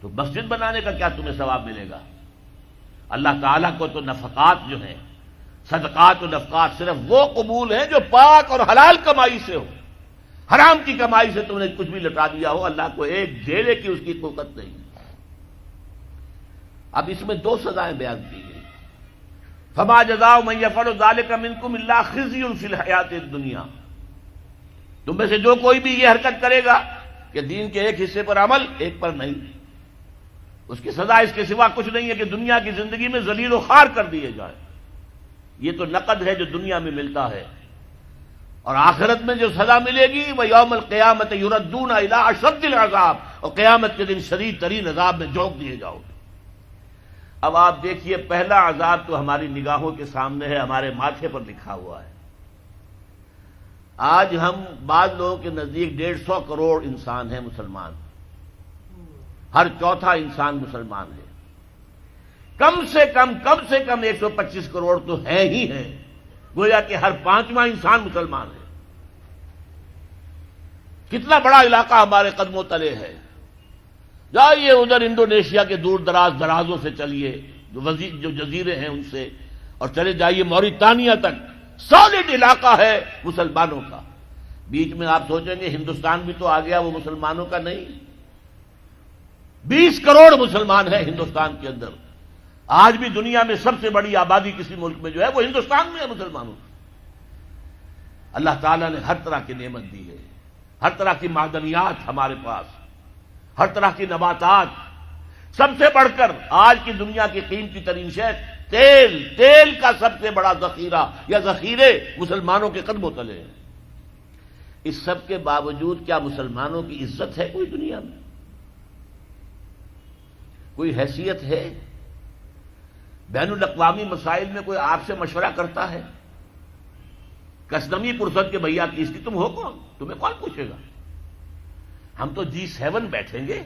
تو مسجد بنانے کا کیا تمہیں ثواب ملے گا؟ اللہ تعالیٰ کو تو نفقات جو ہیں، صدقات و نفقات، صرف وہ قبول ہیں جو پاک اور حلال کمائی سے ہو. حرام کی کمائی سے تم نے کچھ بھی لٹا دیا ہو، اللہ کو ایک جھیلے کی اس کی قوت نہیں. اب اس میں دو سزائیں بیان کی گئی. فما جزاء من يفعل ذلك منكم الا خزي في الحیات الدنیا، تم میں سے جو کوئی بھی یہ حرکت کرے گا کہ دین کے ایک حصے پر عمل ایک پر نہیں، اس کی سزا اس کے سوا کچھ نہیں ہے کہ دنیا کی زندگی میں ذلیل و خوار کر دیے جائے. یہ تو نقد ہے جو دنیا میں ملتا ہے، اور آخرت میں جو سزا ملے گی وہ یوم القیامت یردون الی اشد العذاب، اور قیامت کے دن شدید ترین عذاب میں جھونک دیے جاؤ گے. اب آپ دیکھیے پہلا عذاب تو ہماری نگاہوں کے سامنے ہے، ہمارے ماتھے پر لکھا ہوا ہے. آج ہم بعض لوگوں کے نزدیک 150 کروڑ انسان ہیں مسلمان، ہر چوتھا انسان مسلمان ہے. کم سے کم 125 کروڑ تو ہے ہی ہیں، گویا کہ ہر 5واں انسان مسلمان ہے. کتنا بڑا علاقہ ہمارے قدموں تلے ہے. جائیے ادھر انڈونیشیا کے دور درازوں سے چلیے، جو جزیرے ہیں ان سے، اور چلے جائیے موریتانیہ تک، سالڈ علاقہ ہے مسلمانوں کا. بیچ میں آپ سوچیں گے ہندوستان بھی تو آ گیا، وہ مسلمانوں کا نہیں. 20 کروڑ مسلمان ہیں ہندوستان کے اندر. آج بھی دنیا میں سب سے بڑی آبادی کسی ملک میں جو ہے وہ ہندوستان میں ہے مسلمانوں کی. اللہ تعالیٰ نے ہر طرح کی نعمت دی ہے، ہر طرح کی معدنیات ہمارے پاس، ہر طرح کی نباتات. سب سے بڑھ کر آج کی دنیا کی قیمتی ترین شے تیل کا سب سے بڑا ذخیرہ یا ذخیرے مسلمانوں کے قدموں تلے ہیں. اس سب کے باوجود کیا مسلمانوں کی عزت ہے کوئی دنیا میں؟ کوئی حیثیت ہے؟ بین الاقوامی مسائل میں کوئی آپ سے مشورہ کرتا ہے؟ کسنمی پرسد کے بھیا کیستی تم ہو کون؟ تمہیں کون پوچھے گا؟ ہم تو G7 بیٹھیں گے،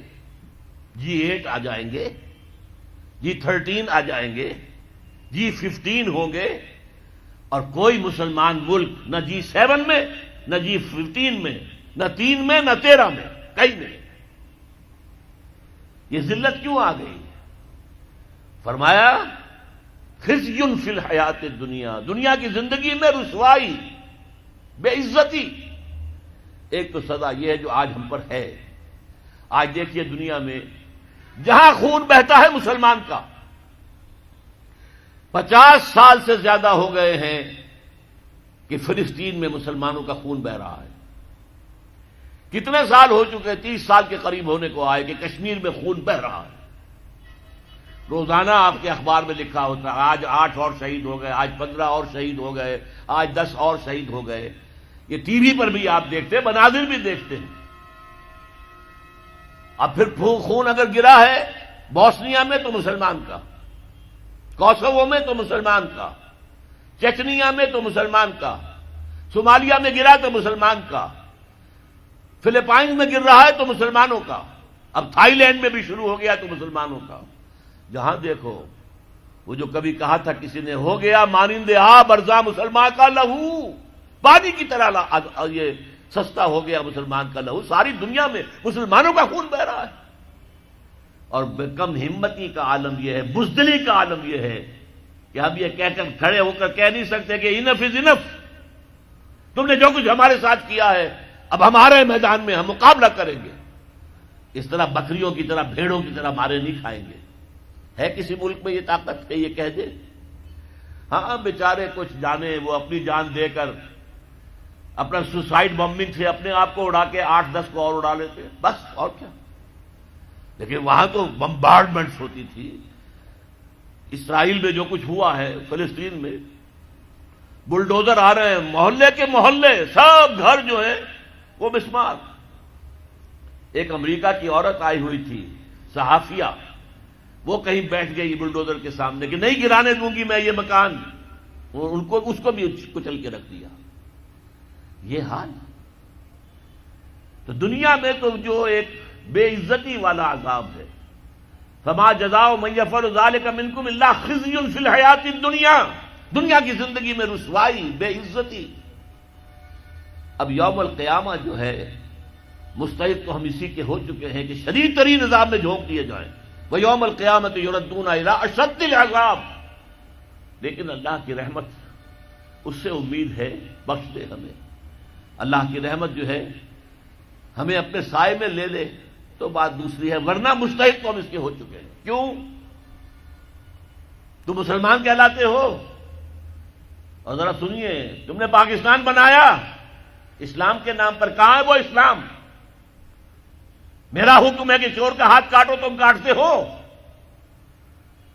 G8 آ جائیں گے، G13 آ جائیں گے، G15 ہوں گے، اور کوئی مسلمان ملک نہ G7 میں، نہ G15 میں، نہ 3 میں، نہ 13 میں، کہیں نہیں. یہ ذلت کیوں آ گئی؟ فرمایا خزی فی الحیات الدنیا، دنیا کی زندگی میں رسوائی، بے عزتی. ایک تو سزا یہ ہے جو آج ہم پر ہے. آج دیکھیے دنیا میں جہاں خون بہتا ہے مسلمان کا، 50 سال سے زیادہ ہو گئے ہیں کہ فلسطین میں مسلمانوں کا خون بہ رہا ہے. کتنے سال ہو چکے، 30 سال کے قریب ہونے کو آئے کہ کشمیر میں خون بہہ رہا ہے۔ روزانہ آپ کے اخبار میں لکھا ہوتا ہے آج 8 اور شہید ہو گئے، آج 15 اور شہید ہو گئے، آج 10 اور شہید ہو گئے۔ یہ ٹی وی پر بھی آپ دیکھتے ہیں، مناظر بھی دیکھتے ہیں۔ اب پھر خون اگر گرا ہے بوسنیا میں تو مسلمان کا، کوسوو میں تو مسلمان کا، چچنیا میں تو مسلمان کا، صومالیہ میں گرا تو مسلمان کا، فلپائنز میں گر رہا ہے تو مسلمانوں کا، اب تھائی لینڈ میں بھی شروع ہو گیا تو مسلمانوں کا۔ جہاں دیکھو، وہ جو کبھی کہا تھا کسی نے، ہو گیا مانند آب ارزاں مسلمان کا لہو، پانی کی طرح یہ سستا ہو گیا مسلمان کا لہو۔ ساری دنیا میں مسلمانوں کا خون بہ رہا ہے، اور کم ہمتی کا عالم یہ ہے، بزدلی کا عالم یہ ہے کہ ہم یہ کہہ کر کھڑے ہو کر کہہ نہیں سکتے کہ انف از انف، تم نے جو کچھ ہمارے ساتھ کیا ہے اب ہمارے میدان میں ہم مقابلہ کریں گے۔ اس طرح بکریوں کی طرح، بھیڑوں کی طرح مارے نہیں کھائیں گے۔ ہے کسی ملک میں یہ طاقت کہ یہ کہہ دے؟ ہاں بیچارے کچھ جانے وہ اپنی جان دے کر اپنا سوسائڈ بمبنگ سے اپنے آپ کو اڑا کے 8-10 کو اور اڑا لیتے ہیں، بس اور کیا۔ لیکن وہاں تو بمبارڈمنٹس ہوتی تھی۔ اسرائیل میں جو کچھ ہوا ہے، فلسطین میں بلڈوزر آ رہے ہیں، محلے کے محلے سب گھر جو ہیں وہ مسمار۔ ایک امریکہ کی عورت آئی ہوئی تھی صحافیہ، وہ کہیں بیٹھ گئی بلڈوزر کے سامنے کہ نہیں گرانے دوں گی میں یہ مکان، اس کو بھی کچل کے رکھ دیا۔ یہ حال تو دنیا میں تو جو ایک بے عزتی والا عذاب ہے، فما جزاء من یفعل ذلک منکم الا خزی فی الحیات الدنیا، دنیا کی زندگی میں رسوائی، بے عزتی۔ اب یوم القیامہ جو ہے مستحق تو ہم اسی کے ہو چکے ہیں کہ شدید ترین عذاب میں جھونک دیے جائیں۔ وَيَوْمَ الْقِيَامَةِ يُرَدُّونَ إِلَىٰ أَشَدِّ الْعَذَابِ، لیکن اللہ کی رحمت، اس سے امید ہے بخش دے ہمیں۔ اللہ کی رحمت جو ہے ہمیں اپنے سائے میں لے لے تو بات دوسری ہے، ورنہ مستحق تو ہم اس کے ہو چکے ہیں۔ کیوں؟ تم مسلمان کہلاتے ہو، اور ذرا سنیے، تم نے پاکستان بنایا اسلام کے نام پر، کہاں ہے وہ اسلام؟ میرا حکم ہے کہ چور کا ہاتھ کاٹو، تم کاٹتے ہو۔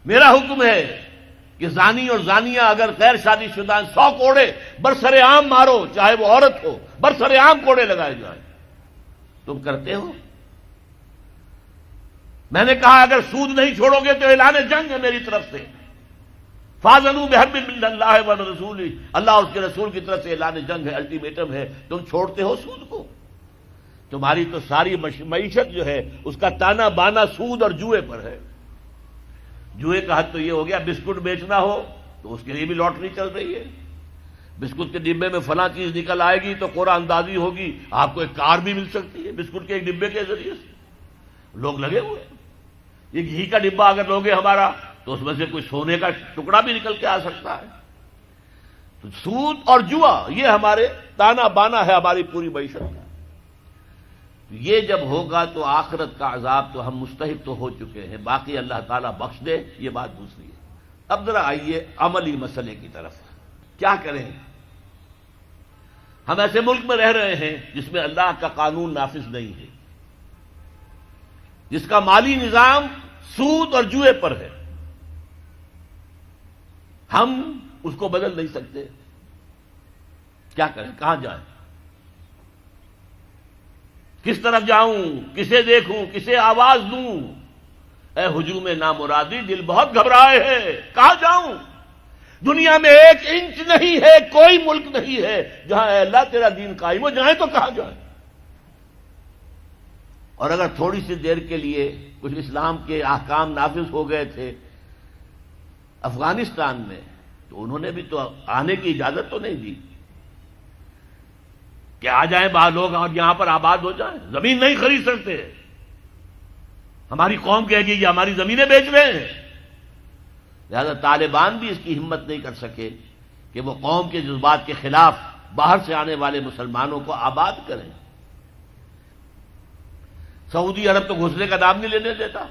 میرا حکم ہے کہ زانی اور زانیہ اگر غیر شادی شدہ 100 کوڑے برسر عام مارو، چاہے وہ عورت ہو، برسر عام کوڑے لگائے جائیں، تم کرتے ہو؟ میں نے کہا اگر سود نہیں چھوڑو گے تو اعلان جنگ ہے میری طرف سے، فاذنوا بحرب من اللہ ورسولہ، اللہ اور اس کے رسول کی طرف سے اعلان جنگ ہے، الٹیمیٹم ہے۔ تم چھوڑتے ہو سود کو؟ تمہاری تو ساری معیشت جو ہے اس کا تانا بانا سود اور جوئے پر ہے۔ جوئے کا حد تو یہ ہو گیا، بسکٹ بیچنا ہو تو اس کے لیے بھی لاٹری چل رہی ہے، بسکٹ کے ڈبے میں فلاں چیز نکل آئے گی تو قرعہ اندازی ہوگی، آپ کو ایک کار بھی مل سکتی ہے بسکٹ کے ایک ڈبے کے ذریعے سے۔ لوگ لگے ہوئے ہیں، یہ گھی کا ڈبہ اگر لوگے ہمارا تو اس میں سے کوئی سونے کا ٹکڑا بھی نکل کے آ سکتا ہے۔ تو سود اور جوا یہ ہمارے تانا بانا ہے ہماری پوری معیشت کا۔ یہ جب ہوگا تو آخرت کا عذاب تو ہم مستحق تو ہو چکے ہیں، باقی اللہ تعالیٰ بخش دے، یہ بات دوسری ہے۔ اب ذرا آئیے عملی مسئلے کی طرف، کیا کریں؟ ہم ایسے ملک میں رہ رہے ہیں جس میں اللہ کا قانون نافذ نہیں ہے، جس کا مالی نظام سود اور جوئے پر ہے، ہم اس کو بدل نہیں سکتے، کیا کریں؟ کہاں جائیں؟ کس طرف جاؤں؟ کسے دیکھوں؟ کسے آواز دوں؟ اے ہجوم نامرادی، دل بہت گھبرائے ہے، کہاں جاؤں؟ دنیا میں 1 انچ نہیں ہے، کوئی ملک نہیں ہے جہاں اے اللہ تیرا دین قائم ہو، جائیں تو کہاں جائیں؟ اور اگر تھوڑی سی دیر کے لیے کچھ اسلام کے احکام نافذ ہو گئے تھے افغانستان میں، تو انہوں نے بھی تو آنے کی اجازت تو نہیں دی کہ آ جائیں باہر لوگ اور یہاں پر آباد ہو جائیں۔ زمین نہیں خرید سکتے، ہماری قوم کہے گی کہ ہماری زمینیں بیچ رہے ہیں۔ لہذا طالبان بھی اس کی ہمت نہیں کر سکے کہ وہ قوم کے جذبات کے خلاف باہر سے آنے والے مسلمانوں کو آباد کریں۔ سعودی عرب تو گھسنے کا نام نہیں لینے دیتا،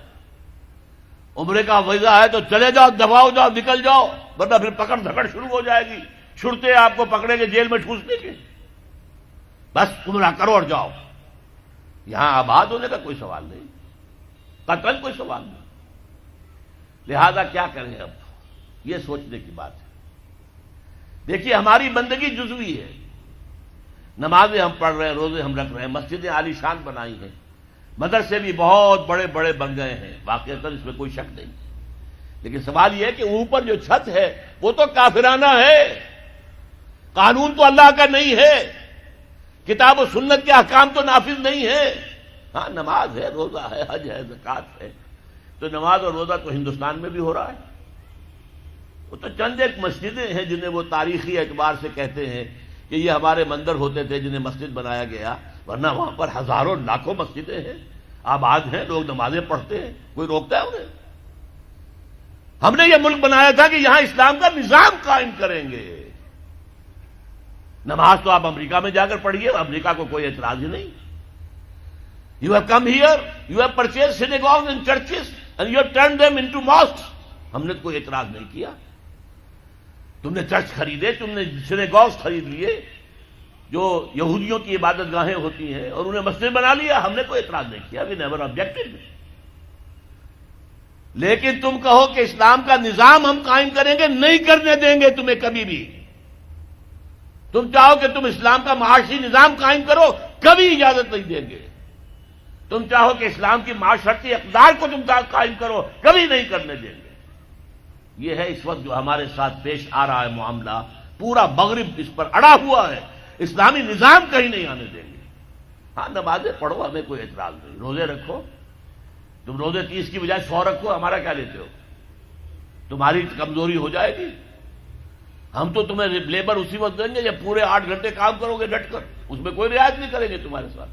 عمرے کا ویزا ہے تو چلے جاؤ، دفاع ہو جاؤ، نکل جاؤ، ورنہ پھر پکڑ دھکڑ شروع ہو جائے گی، چھڑتے آپ کو پکڑیں گے جیل میں ٹھوس دیں گے، بس عمرہ کرو اور جاؤ۔ یہاں آباد ہونے کا کوئی سوال نہیں، قتل کوئی سوال نہیں۔ لہذا کیا کریں اب، یہ سوچنے کی بات ہے۔ دیکھیے ہماری بندگی جزوی ہے، نمازیں ہم پڑھ رہے ہیں، روزے ہم رکھ رہے ہیں، مسجدیں عالی شان بنائی ہیں، مدرسے بھی بہت بڑے بڑے بن گئے ہیں، واقعتاً اس میں کوئی شک نہیں، لیکن سوال یہ ہے کہ اوپر جو چھت ہے وہ تو کافرانہ ہے، قانون تو اللہ کا نہیں ہے، کتاب و سنت کے احکام تو نافذ نہیں ہے۔ ہاں نماز ہے، روزہ ہے، حج ہے، زکوٰۃ ہے، تو نماز اور روزہ تو ہندوستان میں بھی ہو رہا ہے۔ وہ تو چند ایک مسجدیں ہیں جنہیں وہ تاریخی اعتبار سے کہتے ہیں کہ یہ ہمارے مندر ہوتے تھے جنہیں مسجد بنایا گیا، ورنہ وہاں پر ہزاروں لاکھوں مسجدیں ہیں، آباد ہیں، لوگ نمازیں پڑھتے ہیں، کوئی روکتا ہے انہیں؟ ہم نے یہ ملک بنایا تھا کہ یہاں اسلام کا نظام قائم کریں گے۔ نماز تو آپ امریکہ میں جا کر پڑھیے، امریکہ کو کوئی اعتراض ہی نہیں۔ You have come here, you have purchase synagogues and churches and you have turned them into mosques۔ ہم نے کوئی اعتراض نہیں کیا، تم نے چرچ خریدے، تم نے synagogues خرید لیے جو یہودیوں کی عبادت گاہیں ہوتی ہیں، اور انہیں مسجد بنا لیا، ہم نے کوئی اعتراض نہیں کیا، we never objected۔ لیکن تم کہو کہ اسلام کا نظام ہم قائم کریں گے، نہیں کرنے دیں گے تمہیں کبھی بھی۔ تم چاہو کہ تم اسلام کا معاشی نظام قائم کرو، کبھی اجازت نہیں دیں گے۔ تم چاہو کہ اسلام کی معاشرتی اقدار کو تم قائم کرو، کبھی نہیں کرنے دیں گے۔ یہ ہے اس وقت جو ہمارے ساتھ پیش آ رہا ہے معاملہ، پورا مغرب اس پر اڑا ہوا ہے، اسلامی نظام کہیں نہیں آنے دیں گے۔ ہاں نمازیں پڑھو، ہمیں کوئی اعتراض نہیں، روزے رکھو، تم روزے 30 کی بجائے 100 رکھو، ہمارا کیا لیتے ہو؟ تمہاری کمزوری ہو جائے گی، ہم تو تمہیں لیبر اسی وقت دیں گے جب پورے 8 گھنٹے کام کرو گے ڈٹ کر، اس میں کوئی رعایت نہیں کریں گے تمہارے ساتھ۔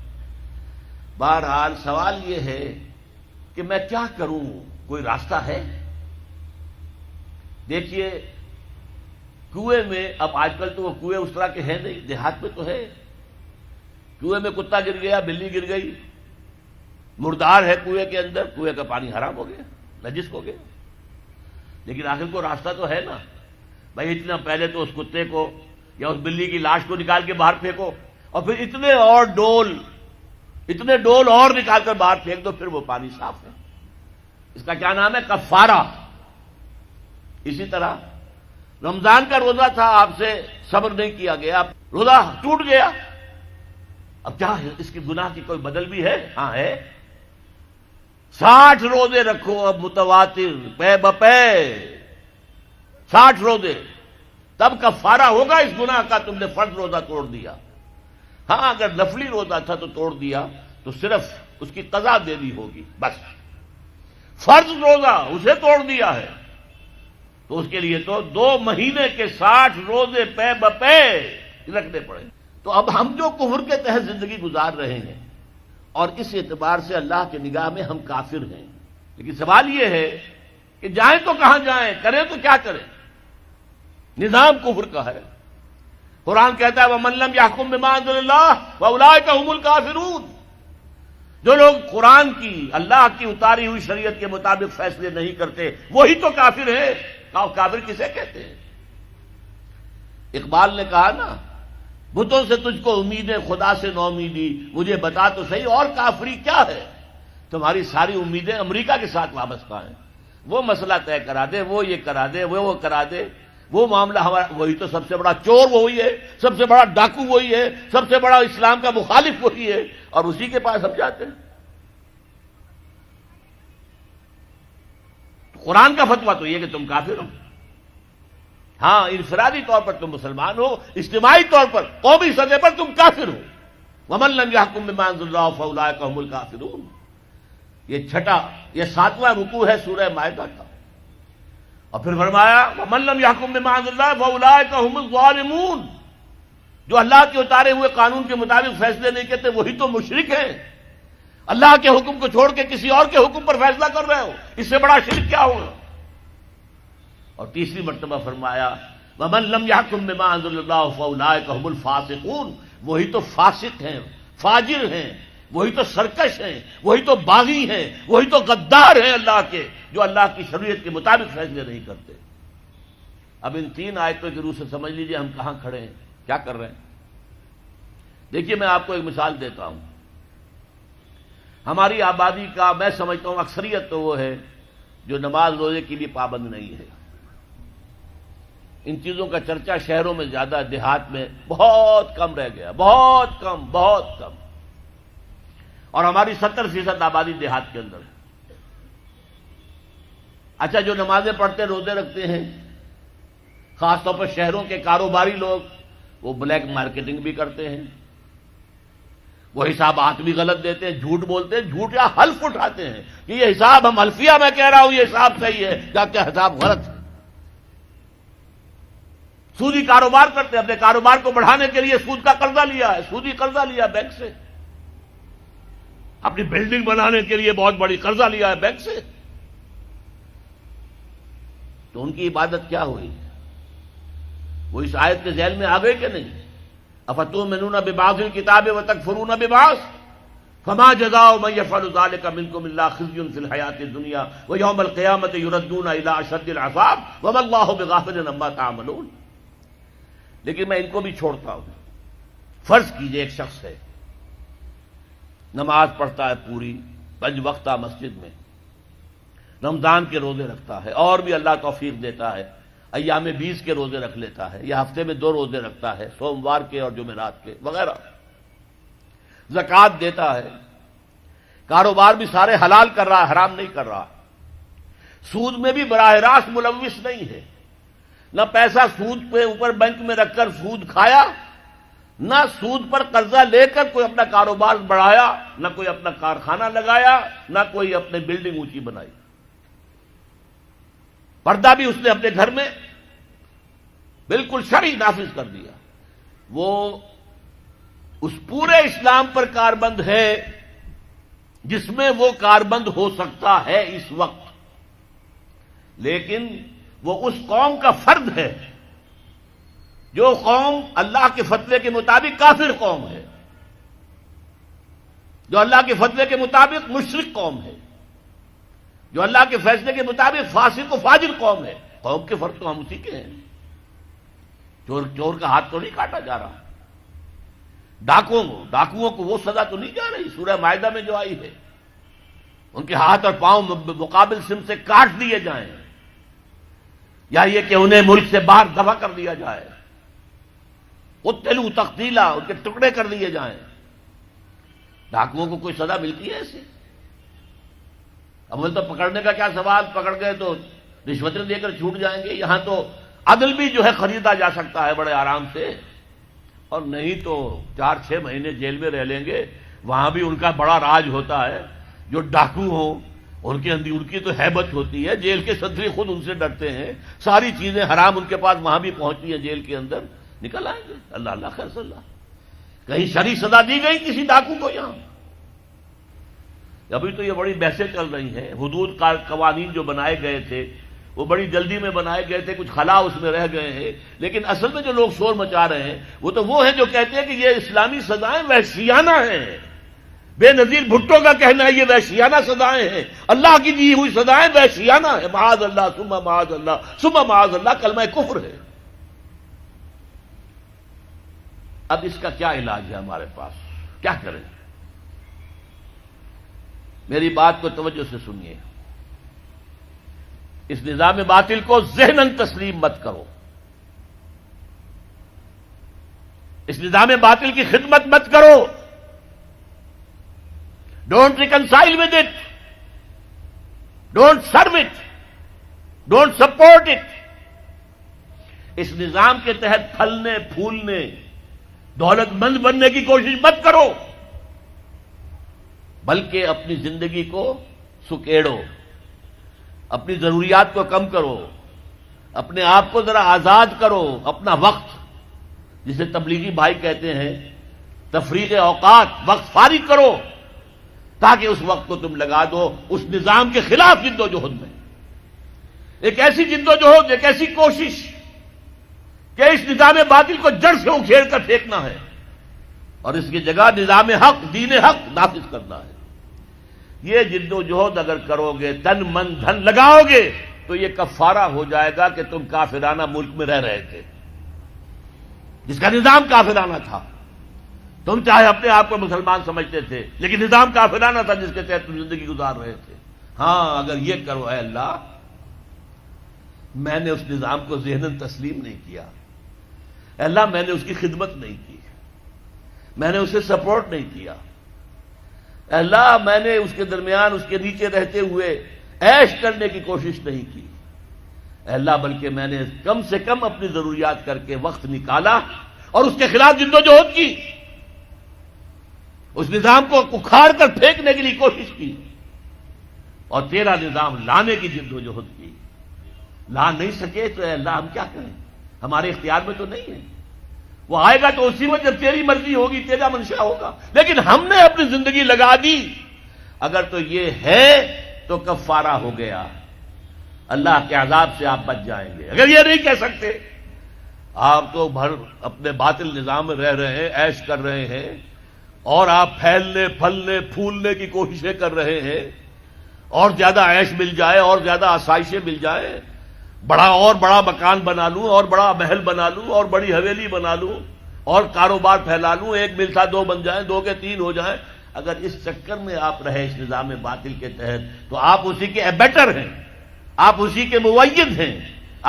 بہرحال سوال یہ ہے کہ میں کیا کروں، کوئی راستہ ہے؟ دیکھیے کنویں میں، اب آج کل تو وہ کنویں اس طرح کے ہیں نہیں، دیہات میں تو ہے، کنویں میں کتا گر گیا، بلی گر گئی، مردار ہے کنویں کے اندر، کنویں کا پانی حرام ہو گیا، نجس ہو گیا، لیکن آخر کو راستہ تو ہے نا بھائی، اتنا پہلے تو اس کتے کو یا اس بلی کی لاش کو نکال کے باہر پھینکو، اور پھر اتنے ڈول اور نکال کر باہر پھینک دو، پھر وہ پانی صاف ہے۔ اس کا کیا نام ہے؟ کفارہ۔ اسی طرح رمضان کا روزہ تھا، آپ سے صبر نہیں کیا گیا، روزہ ٹوٹ گیا، اب کیا ہے؟ اس کی گناہ کی کوئی بدل بھی ہے؟ ہاں ہے، 60 روزے رکھو اب متواتر، پے بپے 60 روزے، تب کفارہ ہوگا اس گناہ کا، تم نے فرض روزہ توڑ دیا۔ ہاں اگر نفلی روزہ تھا تو توڑ دیا تو صرف اس کی قضا دینی ہوگی بس، فرض روزہ اسے توڑ دیا ہے تو اس کے لیے تو 2 مہینے کے 60 روزے پے بپے رکھنے پڑے۔ تو اب ہم جو کفر کے تحت زندگی گزار رہے ہیں، اور اس اعتبار سے اللہ کی نگاہ میں ہم کافر ہیں، لیکن سوال یہ ہے کہ جائیں تو کہاں جائیں، کریں تو کیا کریں؟ نظام کفر کا ہے، قرآن کہتا ہے وَمَن لَّمْ يَحْكُم بِمَا أَنزَلَ اللَّهُ فَأُولَٰئِكَ هُمُ الْكَافِرُونَ۔ جو لوگ قرآن کی، اللہ کی اتاری ہوئی شریعت کے مطابق فیصلے نہیں کرتے، وہی تو کافر ہیں۔ کافر کسے کہتے ہیں؟ اقبال نے کہا نا، بتوں سے تجھ کو امید ہے، خدا سے نو امیدی، مجھے بتا تو صحیح اور کافری کیا ہے؟ تمہاری ساری امیدیں امریکہ کے ساتھ وابستہ ہیں، وہ مسئلہ طے کرا دے، وہ یہ کرا دے، وہ کرا دے، وہ معاملہ ہمارا، وہی تو سب سے بڑا چور وہی ہے، سب سے بڑا ڈاکو وہی ہے، سب سے بڑا اسلام کا مخالف وہی ہے، اور اسی کے پاس ہم جاتے ہیں۔ قرآن کا فتویٰ تو یہ کہ تم کافر ہو۔ ہاں انفرادی طور پر تم مسلمان ہو، اجتماعی طور پر قومی سطح پر تم کافر ہو۔ وَمَن لَّمْ يَحْكُم بِمَا أَنزَلَ اللَّهُ فَأُولَٰئِكَ هُمُ الْكَافِرُونَ۔ یہ 7واں رکوع ہے سورہ مائدہ کا، اور پھر فرمایا وَمَن لَّمْ يَحْكُم بِمَا أَنزَلَ اللَّهُ فَأُولَٰئِكَ هُمُ الظَّالِمُونَ۔ جو اللہ کے اتارے ہوئے قانون کے مطابق فیصلے نہیں کرتے وہی تو مشرک ہیں، اللہ کے حکم کو چھوڑ کے کسی اور کے حکم پر فیصلہ کر رہے ہو، اس سے بڑا شرک کیا ہوگا؟ اور تیسری مرتبہ فرمایا وَمَن لَّمْ يَحْكُم بِمَا أَنزَلَ اللَّهُ فَأُولَٰئِكَ هُمُ الْفَاسِقُونَ۔ وہی تو فاسق ہیں، فاجر ہیں، وہی تو سرکش ہیں، وہی تو باغی ہیں، وہی تو غدار ہیں اللہ کے، جو اللہ کی شریعت کے مطابق فیصلے نہیں کرتے۔ اب ان 3 آیتوں کی روح سے سمجھ لیجئے ہم کہاں کھڑے ہیں، کیا کر رہے ہیں۔ دیکھیے میں آپ کو ایک مثال دیتا ہوں، ہماری آبادی کا میں سمجھتا ہوں اکثریت تو وہ ہے جو نماز روزے کے لیے پابند نہیں ہے. ان چیزوں کا چرچا شہروں میں زیادہ، دیہات میں بہت کم رہ گیا، بہت کم، بہت کم. اور ہماری 70% آبادی دیہات کے اندر ہے. اچھا، جو نمازیں پڑھتے روزے رکھتے ہیں، خاص طور پر شہروں کے کاروباری لوگ، وہ بلیک مارکیٹنگ بھی کرتے ہیں، وہ حسابات بھی غلط دیتے ہیں، جھوٹ بولتے ہیں، جھوٹ یا حلف اٹھاتے ہیں کہ یہ حساب ہم حلفیہ میں کہہ رہا ہوں یہ حساب صحیح ہے، کیا حساب غلط ہے. سودی کاروبار کرتے ہیں، اپنے کاروبار کو بڑھانے کے لیے سود کا قرضہ لیا ہے، سودی قرضہ لیا بینک سے، اپنی بلڈنگ بنانے کے لیے بہت بڑی قرضہ لیا ہے بینک سے. تو ان کی عبادت کیا ہوئی؟ وہ اس آیت کے ذیل میں آ گئے کہ نہیں؟ افتؤمنون ببعض الکتاب وتکفرون ببعض فما جزاء من يفعل ذلك منكم الا خزي في الحياة الدنيا ويوم القيامة يردون الى اشد العذاب وما الله بغافل عما تعملون. لیکن میں ان کو بھی چھوڑتا ہوں. فرض کیجئے ایک شخص ہے، نماز پڑھتا ہے پوری 5 وقتہ مسجد میں، رمضان کے روزے رکھتا ہے، اور بھی اللہ توفیق دیتا ہے ایام 20 کے روزے رکھ لیتا ہے، یا ہفتے میں 2 روزے رکھتا ہے، سوموار کے اور جمعرات کے وغیرہ، زکوٰۃ دیتا ہے، کاروبار بھی سارے حلال کر رہا ہے، حرام نہیں کر رہا، سود میں بھی براہ راست ملوث نہیں ہے، نہ پیسہ سود پہ اوپر بینک میں رکھ کر سود کھایا، نہ سود پر قرضہ لے کر کوئی اپنا کاروبار بڑھایا، نہ کوئی اپنا کارخانہ لگایا، نہ کوئی اپنی بلڈنگ اونچی بنائی. پردہ بھی اس نے اپنے گھر میں بالکل شرعی نافذ کر دیا. وہ اس پورے اسلام پر کاربند ہے جس میں وہ کاربند ہو سکتا ہے اس وقت، لیکن وہ اس قوم کا فرد ہے جو قوم اللہ کے فتوے کے مطابق کافر قوم ہے، جو اللہ کے فتوے کے مطابق مشرک قوم ہے، جو اللہ کے فیصلے کے مطابق فاسق و فاجر قوم ہے. قوم کے فرد تو ہم اسی کے ہیں. چور کا ہاتھ تو نہیں کاٹا جا رہا، ڈاکوؤں کو وہ سزا تو نہیں جا رہی سورہ مائدہ میں جو آئی ہے، ان کے ہاتھ اور پاؤں مقابل سم سے کاٹ دیے جائیں، یا یہ کہ انہیں ملک سے باہر دفع کر دیا جائے، قتلوا تقتیلا، ان کے ٹکڑے کر دیے جائیں. ڈاکوؤں کو کوئی سزا ملتی ہے ایسے؟ اول تو پکڑنے کا کیا سوال، پکڑ گئے تو رشوتیں دے کر چھوٹ جائیں گے. یہاں تو عدل بھی جو ہے خریدا جا سکتا ہے بڑے آرام سے، اور نہیں تو 4-6 مہینے جیل میں رہ لیں گے. وہاں بھی ان کا بڑا راج ہوتا ہے. جو ڈاکو ہوں ان کی تو ہیبت ہوتی ہے، جیل کے صدری خود ان سے ڈرتے ہیں، ساری چیزیں حرام ان کے پاس وہاں بھی پہنچتی ہیں جیل کے اندر، نکل آئیں گے. اللہ اللہ خیر صلی اللہ. کہیں شرعی سزا دی گئی کسی ڈاکو کو؟ یہاں ابھی تو یہ بڑی بحثیں چل رہی ہیں. حدود قوانین جو بنائے گئے تھے وہ بڑی جلدی میں بنائے گئے تھے، کچھ خلا اس میں رہ گئے ہیں، لیکن اصل میں جو لوگ شور مچا رہے ہیں وہ ہیں جو کہتے ہیں کہ یہ اسلامی سزائیں وحشیانہ ہیں. بے نظیر بھٹو کا کہنا ہے یہ وحشیانہ سزائیں ہیں، اللہ کی دی ہوئی سزائیں وحشیانہ ہیں. معاذ اللہ ثم معاذ اللہ ثم معاذ اللہ، کلمہ کفر ہے. اب اس کا کیا علاج ہے ہمارے پاس؟ کیا کریں؟ میری بات کو توجہ سے سنیے. اس نظام باطل کو ذہناً تسلیم مت کرو، اس نظام باطل کی خدمت مت کرو. Don't reconcile with it, don't serve it, don't support it. اس نظام کے تحت پھلنے پھولنے دولت مند بننے کی کوشش مت کرو، بلکہ اپنی زندگی کو سکیڑو، اپنی ضروریات کو کم کرو، اپنے آپ کو ذرا آزاد کرو. اپنا وقت، جسے تبلیغی بھائی کہتے ہیں تفریغ اوقات، وقت فارغ کرو تاکہ اس وقت کو تم لگا دو اس نظام کے خلاف جد و جہد میں. ایک ایسی جد و جہد، ایک ایسی کوشش کہ اس نظام باطل کو جڑ سے اکھیڑ کر پھینکنا ہے اور اس کی جگہ نظام حق، دین حق نافذ کرنا ہے. یہ جد و جہد اگر کرو گے، تن من دھن لگاؤ گے، تو یہ کفارہ ہو جائے گا کہ تم کافرانہ ملک میں رہ رہے تھے جس کا نظام کافرانہ تھا. تم چاہے اپنے آپ کو مسلمان سمجھتے تھے، لیکن نظام کافرانہ تھا جس کے تحت تم زندگی گزار رہے تھے۔ ہاں اگر یہ کرو اے اللہ، میں نے اس نظام کو ذہناً تسلیم نہیں کیا، اے اللہ میں نے اس کی خدمت نہیں کی، میں نے اسے سپورٹ نہیں کیا، اے اللہ میں نے اس کے درمیان اس کے نیچے رہتے ہوئے عیش کرنے کی کوشش نہیں کی، اے اللہ بلکہ میں نے کم سے کم اپنی ضروریات کر کے وقت نکالا اور اس کے خلاف جدوجہد کی، اس نظام کو اکھاڑ کر پھینکنے کے لیے کوشش کی، اور تیرا نظام لانے کی جدوجہد کی۔ لا نہیں سکے تو اے اللہ ہم کیا کریں، ہمارے اختیار میں تو نہیں ہے، وہ آئے گا تو اسی وقت جب تیری مرضی ہوگی، تیرا منشا ہوگا، لیکن ہم نے اپنی زندگی لگا دی۔ اگر تو یہ ہے تو کفارہ ہو گیا، اللہ کے عذاب سے آپ بچ جائیں گے۔ اگر یہ نہیں کہہ سکتے، آپ تو بھر اپنے باطل نظام میں رہ رہے ہیں، عیش کر رہے ہیں، اور آپ پھیلنے پھلنے پھولنے کی کوششیں کر رہے ہیں، اور زیادہ عیش مل جائے اور زیادہ آسائشیں مل جائیں، بڑا مکان بنا لوں اور بڑا محل بنا لوں اور بڑی حویلی بنا لوں اور کاروبار پھیلا لوں، ایک مل تھا 2 بن جائیں، 2 کے 3 ہو جائیں۔ اگر اس چکر میں آپ رہے اس نظام باطل کے تحت تو آپ اسی کے ایبیٹر ہیں، آپ اسی کے مؤید ہیں،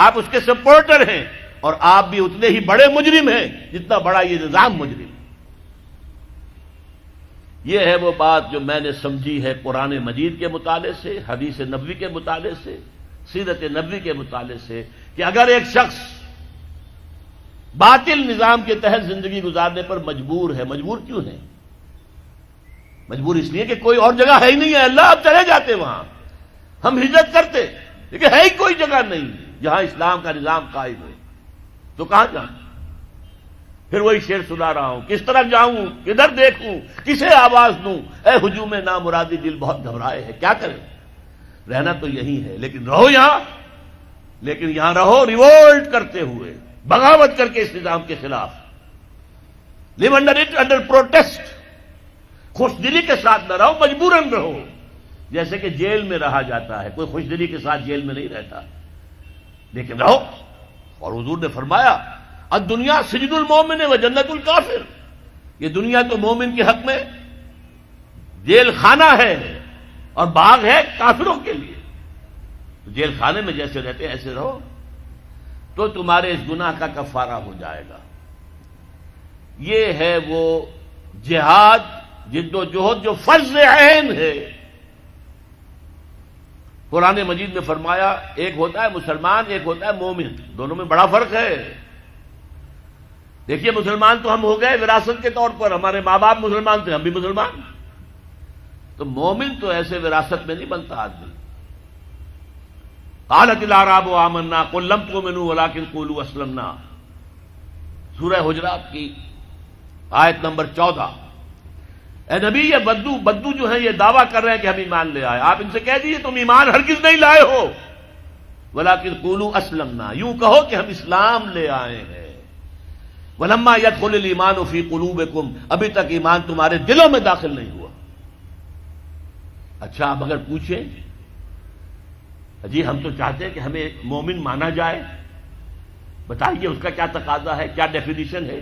آپ اس کے سپورٹر ہیں، اور آپ بھی اتنے ہی بڑے مجرم ہیں جتنا بڑا یہ نظام مجرم۔ یہ ہے وہ بات جو میں نے سمجھی ہے قرآن مجید کے مطالعے سے، حدیث نبوی کے مطالعے سے، سیرت نبوی کے مطالعے سے، کہ اگر ایک شخص باطل نظام کے تحت زندگی گزارنے پر مجبور ہے، مجبور کیوں ہے؟ مجبور اس لیے کہ کوئی اور جگہ ہے ہی نہیں ہے، اللہ اب چلے جاتے وہاں، ہم ہجرت کرتے، لیکن ہے ہی کوئی جگہ نہیں جہاں اسلام کا نظام قائم ہے، تو کہاں جائیں؟ پھر وہی شعر سنا رہا ہوں، کس طرف جاؤں، کدھر دیکھوں، کسے آواز دوں، اے ہجوم نامرادی دل بہت گھبرائے ہے۔ کیا کریں، رہنا تو یہی ہے، لیکن رہو یہاں، لیکن یہاں رہو ریوولٹ کرتے ہوئے، بغاوت کر کے اس نظام کے خلاف، لیو انڈر اٹ انڈر پروٹیسٹ، خوش دلی کے ساتھ نہ رہو، مجبوراً رہو، جیسے کہ جیل میں رہا جاتا ہے، کوئی خوش دلی کے ساتھ جیل میں نہیں رہتا، لیکن رہو۔ اور حضور نے فرمایا الدنیا سجن المومن و جنت الکافر، یہ دنیا تو مومن کے حق میں جیل خانہ ہے اور باغ ہے کافروں کے لیے، تو جیل خانے میں جیسے رہتے ہیں ایسے رہو، تو تمہارے اس گناہ کا کفارہ ہو جائے گا۔ یہ ہے وہ جہاد، جد و جہد جو فرض عین ہے۔ قرآن مجید میں فرمایا ایک ہوتا ہے مسلمان، ایک ہوتا ہے مومن، دونوں میں بڑا فرق ہے۔ دیکھیے مسلمان تو ہم ہو گئے وراثت کے طور پر، ہمارے ماں باپ مسلمان تھے، ہم بھی مسلمان، تو مومن تو ایسے وراثت میں نہیں بنتا آدمی۔ قالت الاعراب آمنا قل لم تؤمنوا ولكن قولوا اسلمنا، سورہ حجرات کی آیت نمبر 14۔ اے نبی یہ بدو جو ہیں یہ دعویٰ کر رہے ہیں کہ ہم ایمان لے آئے، آپ ان سے کہہ دیجئے تم ایمان ہرگز نہیں لائے ہو، ولكن قولوا اسلمنا، یوں کہو کہ ہم اسلام لے آئے ہیں۔ ولما يدخل الايمان في قلوبكم، ابھی تک ایمان تمہارے دلوں میں داخل نہیں ہوا۔ اچھا اب اگر پوچھیں جی ہم تو چاہتے ہیں کہ ہمیں مومن مانا جائے، بتائیے اس کا کیا تقاضا ہے، کیا ڈیفینیشن ہے؟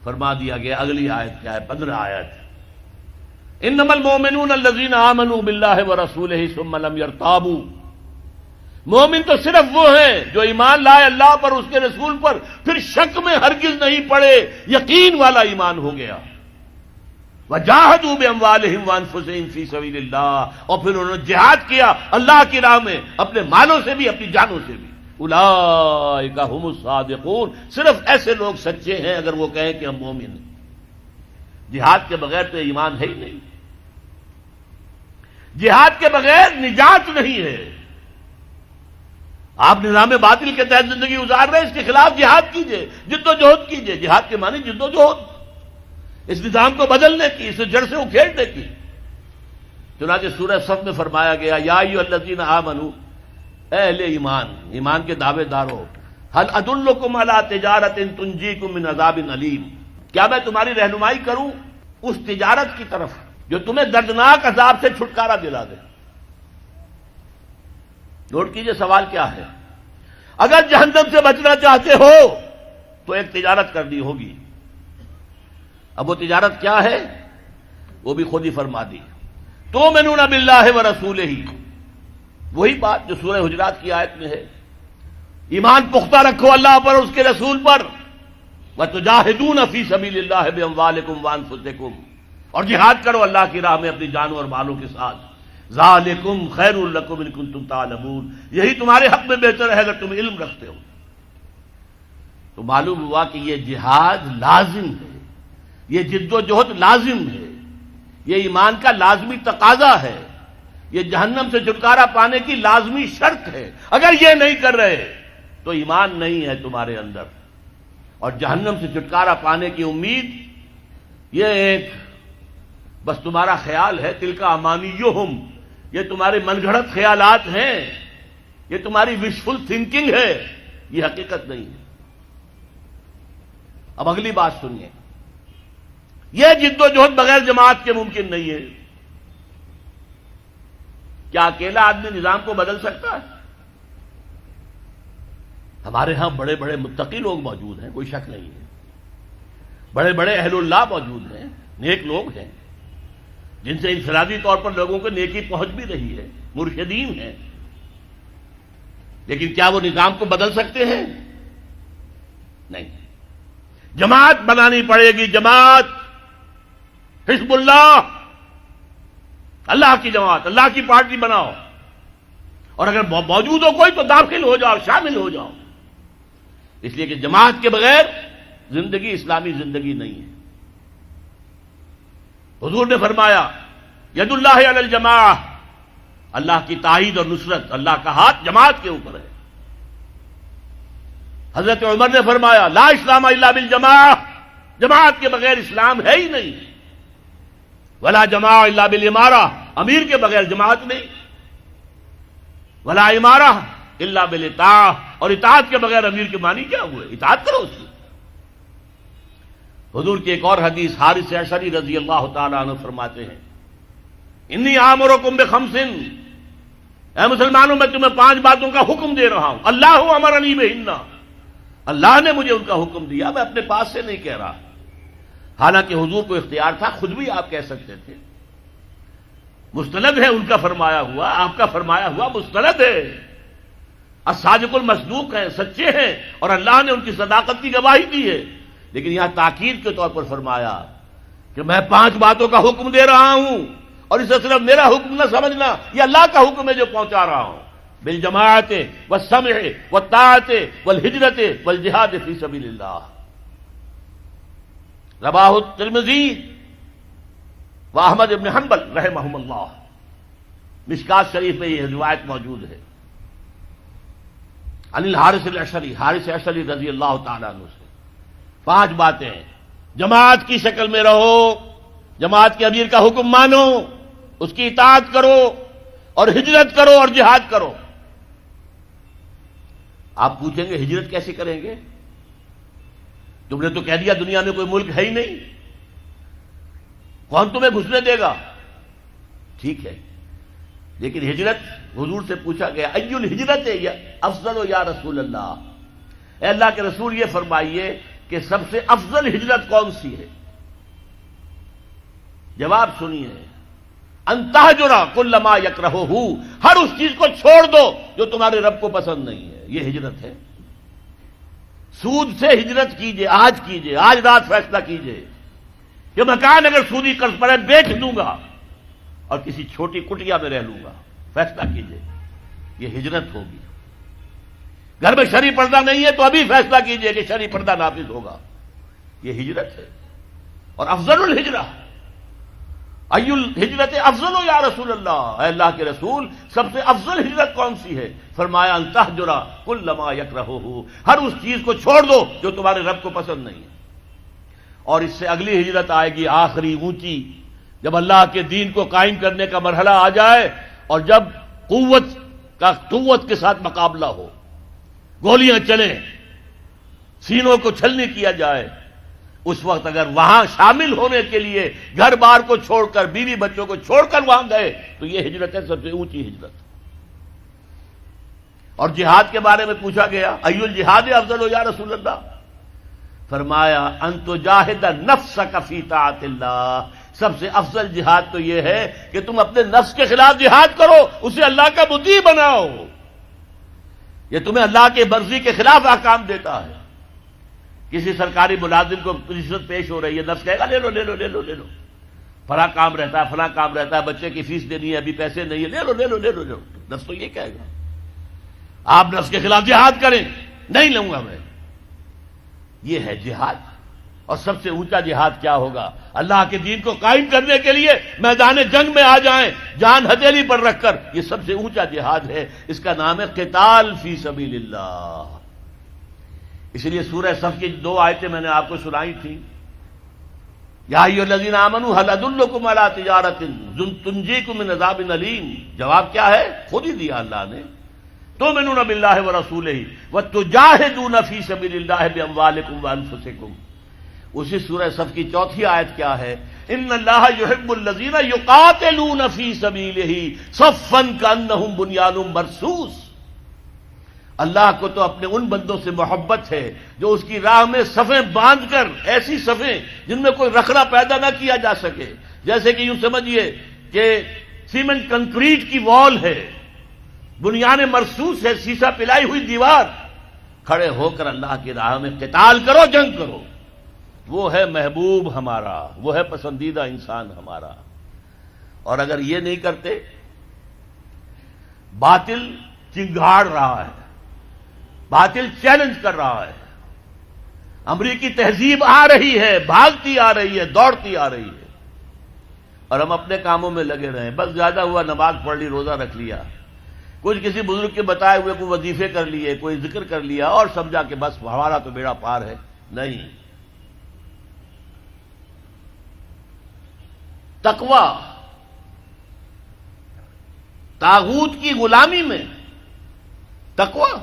فرما دیا گیا، اگلی آیت کیا ہے، 15 آیت، انما المؤمنون الذين آمنوا بالله ورسوله ثم لم يرتابوا، مومن تو صرف وہ ہیں جو ایمان لائے اللہ پر، اس کے رسول پر، پھر شک میں ہرگز نہیں پڑے، یقین والا ایمان ہو گیا۔ وجاہدوا باموالہم وانفسہم فی سبیل اللہ، اور پھر انہوں نے جہاد کیا اللہ کی راہ میں، اپنے مالوں سے بھی اپنی جانوں سے بھی۔ اولئک ھم الصادقون، صرف ایسے لوگ سچے ہیں اگر وہ کہیں کہ ہم مومن ہیں۔ جہاد کے بغیر تو ایمان ہے ہی نہیں، جہاد کے بغیر نجات نہیں ہے۔ آپ نظام باطل کے تحت زندگی گزار رہے ہیں، اس کے خلاف جہاد کیجئے، جد و جہد کیجئے۔ جہاد کے معنی جد و جہد، اس نظام کو بدلنے کی، اسے جڑ سے اکھیڑنے کی۔ چنانچہ سورہ صف میں فرمایا گیا یا ایھا الذین آمنوا، اے اہل ایمان، ایمان کے دعوے دارو، هل ادلکم علی تجارۃ تنجیکم من عذاب علیم، کیا میں تمہاری رہنمائی کروں اس تجارت کی طرف جو تمہیں دردناک عذاب سے چھٹکارا دلا دے؟ نوٹ کیجئے سوال کیا ہے، اگر جہنم سے بچنا چاہتے ہو تو ایک تجارت کرنی ہوگی، اب وہ تجارت کیا ہے؟ وہ بھی خود ہی فرما دی، تؤمنون باللہ ورسولہ، وہی بات جو سورہ حجرات کی آیت میں ہے، ایمان پختہ رکھو اللہ پر اور اس کے رسول پر، وتجاہدون فی سبیل اللہ باموالکم وانفسکم، اور جہاد کرو اللہ کی راہ میں اپنی جانوں اور مالوں کے ساتھ، ذالکم خیر لکم ان کنتم تعلمون، یہی تمہارے حق میں بہتر ہے اگر تم علم رکھتے ہو۔ تو معلوم ہوا کہ یہ جہاد لازم ہے، یہ جد و جہد لازم ہے، یہ ایمان کا لازمی تقاضا ہے، یہ جہنم سے چھٹکارا پانے کی لازمی شرط ہے۔ اگر یہ نہیں کر رہے تو ایمان نہیں ہے تمہارے اندر، اور جہنم سے چھٹکارا پانے کی امید یہ ایک بس تمہارا خیال ہے، تلک امانیہم، یہ تمہارے من گھڑت خیالات ہیں، یہ تمہاری وشفل تھنکنگ ہے، یہ حقیقت نہیں ہے۔ اب اگلی بات سنیے، یہ جد و جہد بغیر جماعت کے ممکن نہیں ہے۔ کیا اکیلا آدمی نظام کو بدل سکتا ہے؟ ہمارے ہاں بڑے بڑے متقی لوگ موجود ہیں، کوئی شک نہیں ہے، بڑے بڑے اہل اللہ موجود ہیں، نیک لوگ ہیں جن سے انفرادی طور پر لوگوں کو نیکی پہنچ بھی رہی ہے، مرشدین ہیں، لیکن کیا وہ نظام کو بدل سکتے ہیں؟ نہیں۔ جماعت بنانی پڑے گی، جماعت، حزب اللہ، اللہ کی جماعت، اللہ کی پارٹی بناؤ، اور اگر موجود ہو کوئی تو داخل ہو جاؤ، شامل ہو جاؤ، اس لیے کہ جماعت کے بغیر زندگی اسلامی زندگی نہیں ہے۔ حضور نے فرمایا ید اللہ علی الجماعہ، اللہ کی تائید اور نصرت، اللہ کا ہاتھ جماعت کے اوپر ہے۔ حضرت عمر نے فرمایا لا اسلام الا بالجماعہ، جماعت کے بغیر اسلام ہے ہی نہیں، ولا جماعہ الا بالامارہ، امیر کے بغیر جماعت نہیں، ولا امارہ الا بالاطاعہ، اور اطاعت کے بغیر امیر کے معنی کیا ہوئے؟ اطاعت کرو اس کی۔ حضور کی ایک اور حدیث حارث اشعری رضی اللہ تعالی عنہ فرماتے ہیں انی آمرکم بخمس، اے مسلمانوں میں تمہیں 5 باتوں کا حکم دے رہا ہوں، اللہ امرنی بہن، اللہ نے مجھے ان کا حکم دیا، میں اپنے پاس سے نہیں کہہ رہا، حالانکہ حضور کو اختیار تھا، خود بھی آپ کہہ سکتے تھے، مستند ہے ان کا فرمایا ہوا، آپ کا فرمایا ہوا مستند ہے، الصادق المصدوق ہیں، سچے ہیں، اور اللہ نے ان کی صداقت کی گواہی دی ہے، لیکن یہاں تاکید کے طور پر فرمایا کہ میں 5 باتوں کا حکم دے رہا ہوں، اور اسے صرف میرا حکم نہ سمجھنا، یہ اللہ کا حکم ہے جو پہنچا رہا ہوں، بالجماعت والسمع والطاعت والہجرت والجہاد فی سبیل اللہ، رواہ الترمذی واحمد بن حنبل رحمہم اللہ، مشکات شریف میں یہ روایت موجود ہے، عن الحارث الاشعری، حارث اشعری رضی اللہ تعالیٰ عنہ سے 5 باتیں ہیں، جماعت کی شکل میں رہو، جماعت کے امیر کا حکم مانو، اس کی اطاعت کرو، اور ہجرت کرو اور جہاد کرو۔ آپ پوچھیں گے ہجرت کیسے کریں گے؟ تم نے تو کہہ دیا دنیا میں کوئی ملک ہے ہی نہیں، کون تمہیں گھسنے دے گا؟ ٹھیک ہے، لیکن ہجرت حضور سے پوچھا گیا ای الہجرت افضل یا رسول اللہ، اے اللہ کے رسول یہ فرمائیے کہ سب سے افضل ہجرت کون سی ہے؟ جواب سنیے، ان تہجر کل ما یکرہہ، ہر اس چیز کو چھوڑ دو جو تمہارے رب کو پسند نہیں ہے، یہ ہجرت ہے۔ سود سے ہجرت کیجئے، آج رات فیصلہ کیجئے کہ مکان اگر سودی قرض پر ہے بیچ دوں گا اور کسی چھوٹی کٹیا میں رہ لوں گا، فیصلہ کیجئے، یہ ہجرت ہوگی۔ گھر میں شرعی پردہ نہیں ہے تو ابھی فیصلہ کیجئے کہ شرعی پردہ نافذ ہوگا، یہ ہجرت ہے۔ اور افضل الہجرہ، ای الہجرت افضل یا رسول اللہ، اے اللہ کے رسول سب سے افضل ہجرت کون سی ہے؟ فرمایا ان تہجر کل ما یکرہہ، ہر اس چیز کو چھوڑ دو جو تمہارے رب کو پسند نہیں ہے۔ اور اس سے اگلی ہجرت آئے گی آخری اونچی، جب اللہ کے دین کو قائم کرنے کا مرحلہ آ جائے، اور جب قوت کے ساتھ مقابلہ ہو، گولیاں چلیں، سینوں کو چھلنی کیا جائے، اس وقت اگر وہاں شامل ہونے کے لیے گھر بار کو چھوڑ کر، بیوی بچوں کو چھوڑ کر وہاں گئے تو یہ ہجرت ہے سب سے اونچی ہجرت۔ اور جہاد کے بارے میں پوچھا گیا ای الجہاد افضل یا رسول اللہ، فرمایا ان تجاہد نفسک فی طاعت اللہ، سب سے افضل جہاد تو یہ ہے کہ تم اپنے نفس کے خلاف جہاد کرو، اسے اللہ کا مطیع بناؤ. یہ تمہیں اللہ کے مرضی کے خلاف احکام دیتا ہے. کسی سرکاری ملازم کو رشوت پیش ہو رہی ہے، نفس کہے گا لے لو لے لو لے لو لے لو، فلاں کام رہتا ہے فلاں کام رہتا ہے، بچے کی فیس دینی ہے ابھی پیسے نہیں ہے، لے لو لے لو لے لو لے لو. نفس تو یہ کہے گا. آپ نفس کے خلاف جہاد کریں، نہیں لوں گا میں. یہ ہے جہاد. اور سب سے اونچا جہاد کیا ہوگا؟ اللہ کے دین کو قائم کرنے کے لیے میدان جنگ میں آ جائیں، جان ہتھیلی پر رکھ کر. یہ سب سے اونچا جہاد ہے. اس کا نام ہے قتال فی سبیل اللہ. اس لیے سورہ صف کی 2 آیتیں میں نے آپ کو سنائی تھی. یا ایھا الذین آمنوا ھل ادلکم علی تجارۃ تنجیکم من عذاب علیم. جواب کیا ہے؟ خود ہی دیا اللہ نے. تؤمنون باللہ ورسولہ وتجاہدون فی سبیل اللہ باموالکم وانفسکم. اسی سورہ صف کی 4تھی آیت کیا ہے؟ ان اللہ یحب الذین یقاتلون فی سبیلہ صفا کانہم بنیان مرصوص. اللہ کو تو اپنے ان بندوں سے محبت ہے جو اس کی راہ میں صفیں باندھ کر، ایسی صفیں جن میں کوئی رخنا پیدا نہ کیا جا سکے، جیسے کہ یوں سمجھیے کہ سیمنٹ کنکریٹ کی وال ہے، بنیان مرصوص ہے، سیسا پلائی ہوئی دیوار. کھڑے ہو کر اللہ کی راہ میں قتال کرو، جنگ کرو. وہ ہے محبوب ہمارا، وہ ہے پسندیدہ انسان ہمارا. اور اگر یہ نہیں کرتے، باطل چنگھاڑ رہا ہے، باطل چیلنج کر رہا ہے. امریکی تہذیب آ رہی ہے، بھاگتی آ رہی ہے، دوڑتی آ رہی ہے، اور ہم اپنے کاموں میں لگے رہے. بس زیادہ ہوا نماز پڑھ لی، روزہ رکھ لیا، کچھ کسی بزرگ کے بتائے ہوئے کوئی وظیفے کر لیے، کوئی ذکر کر لیا، اور سمجھا کہ بس ہمارا تو بیڑا پار ہے. نہیں. تقوی طاغوت کی غلامی میں، تقوی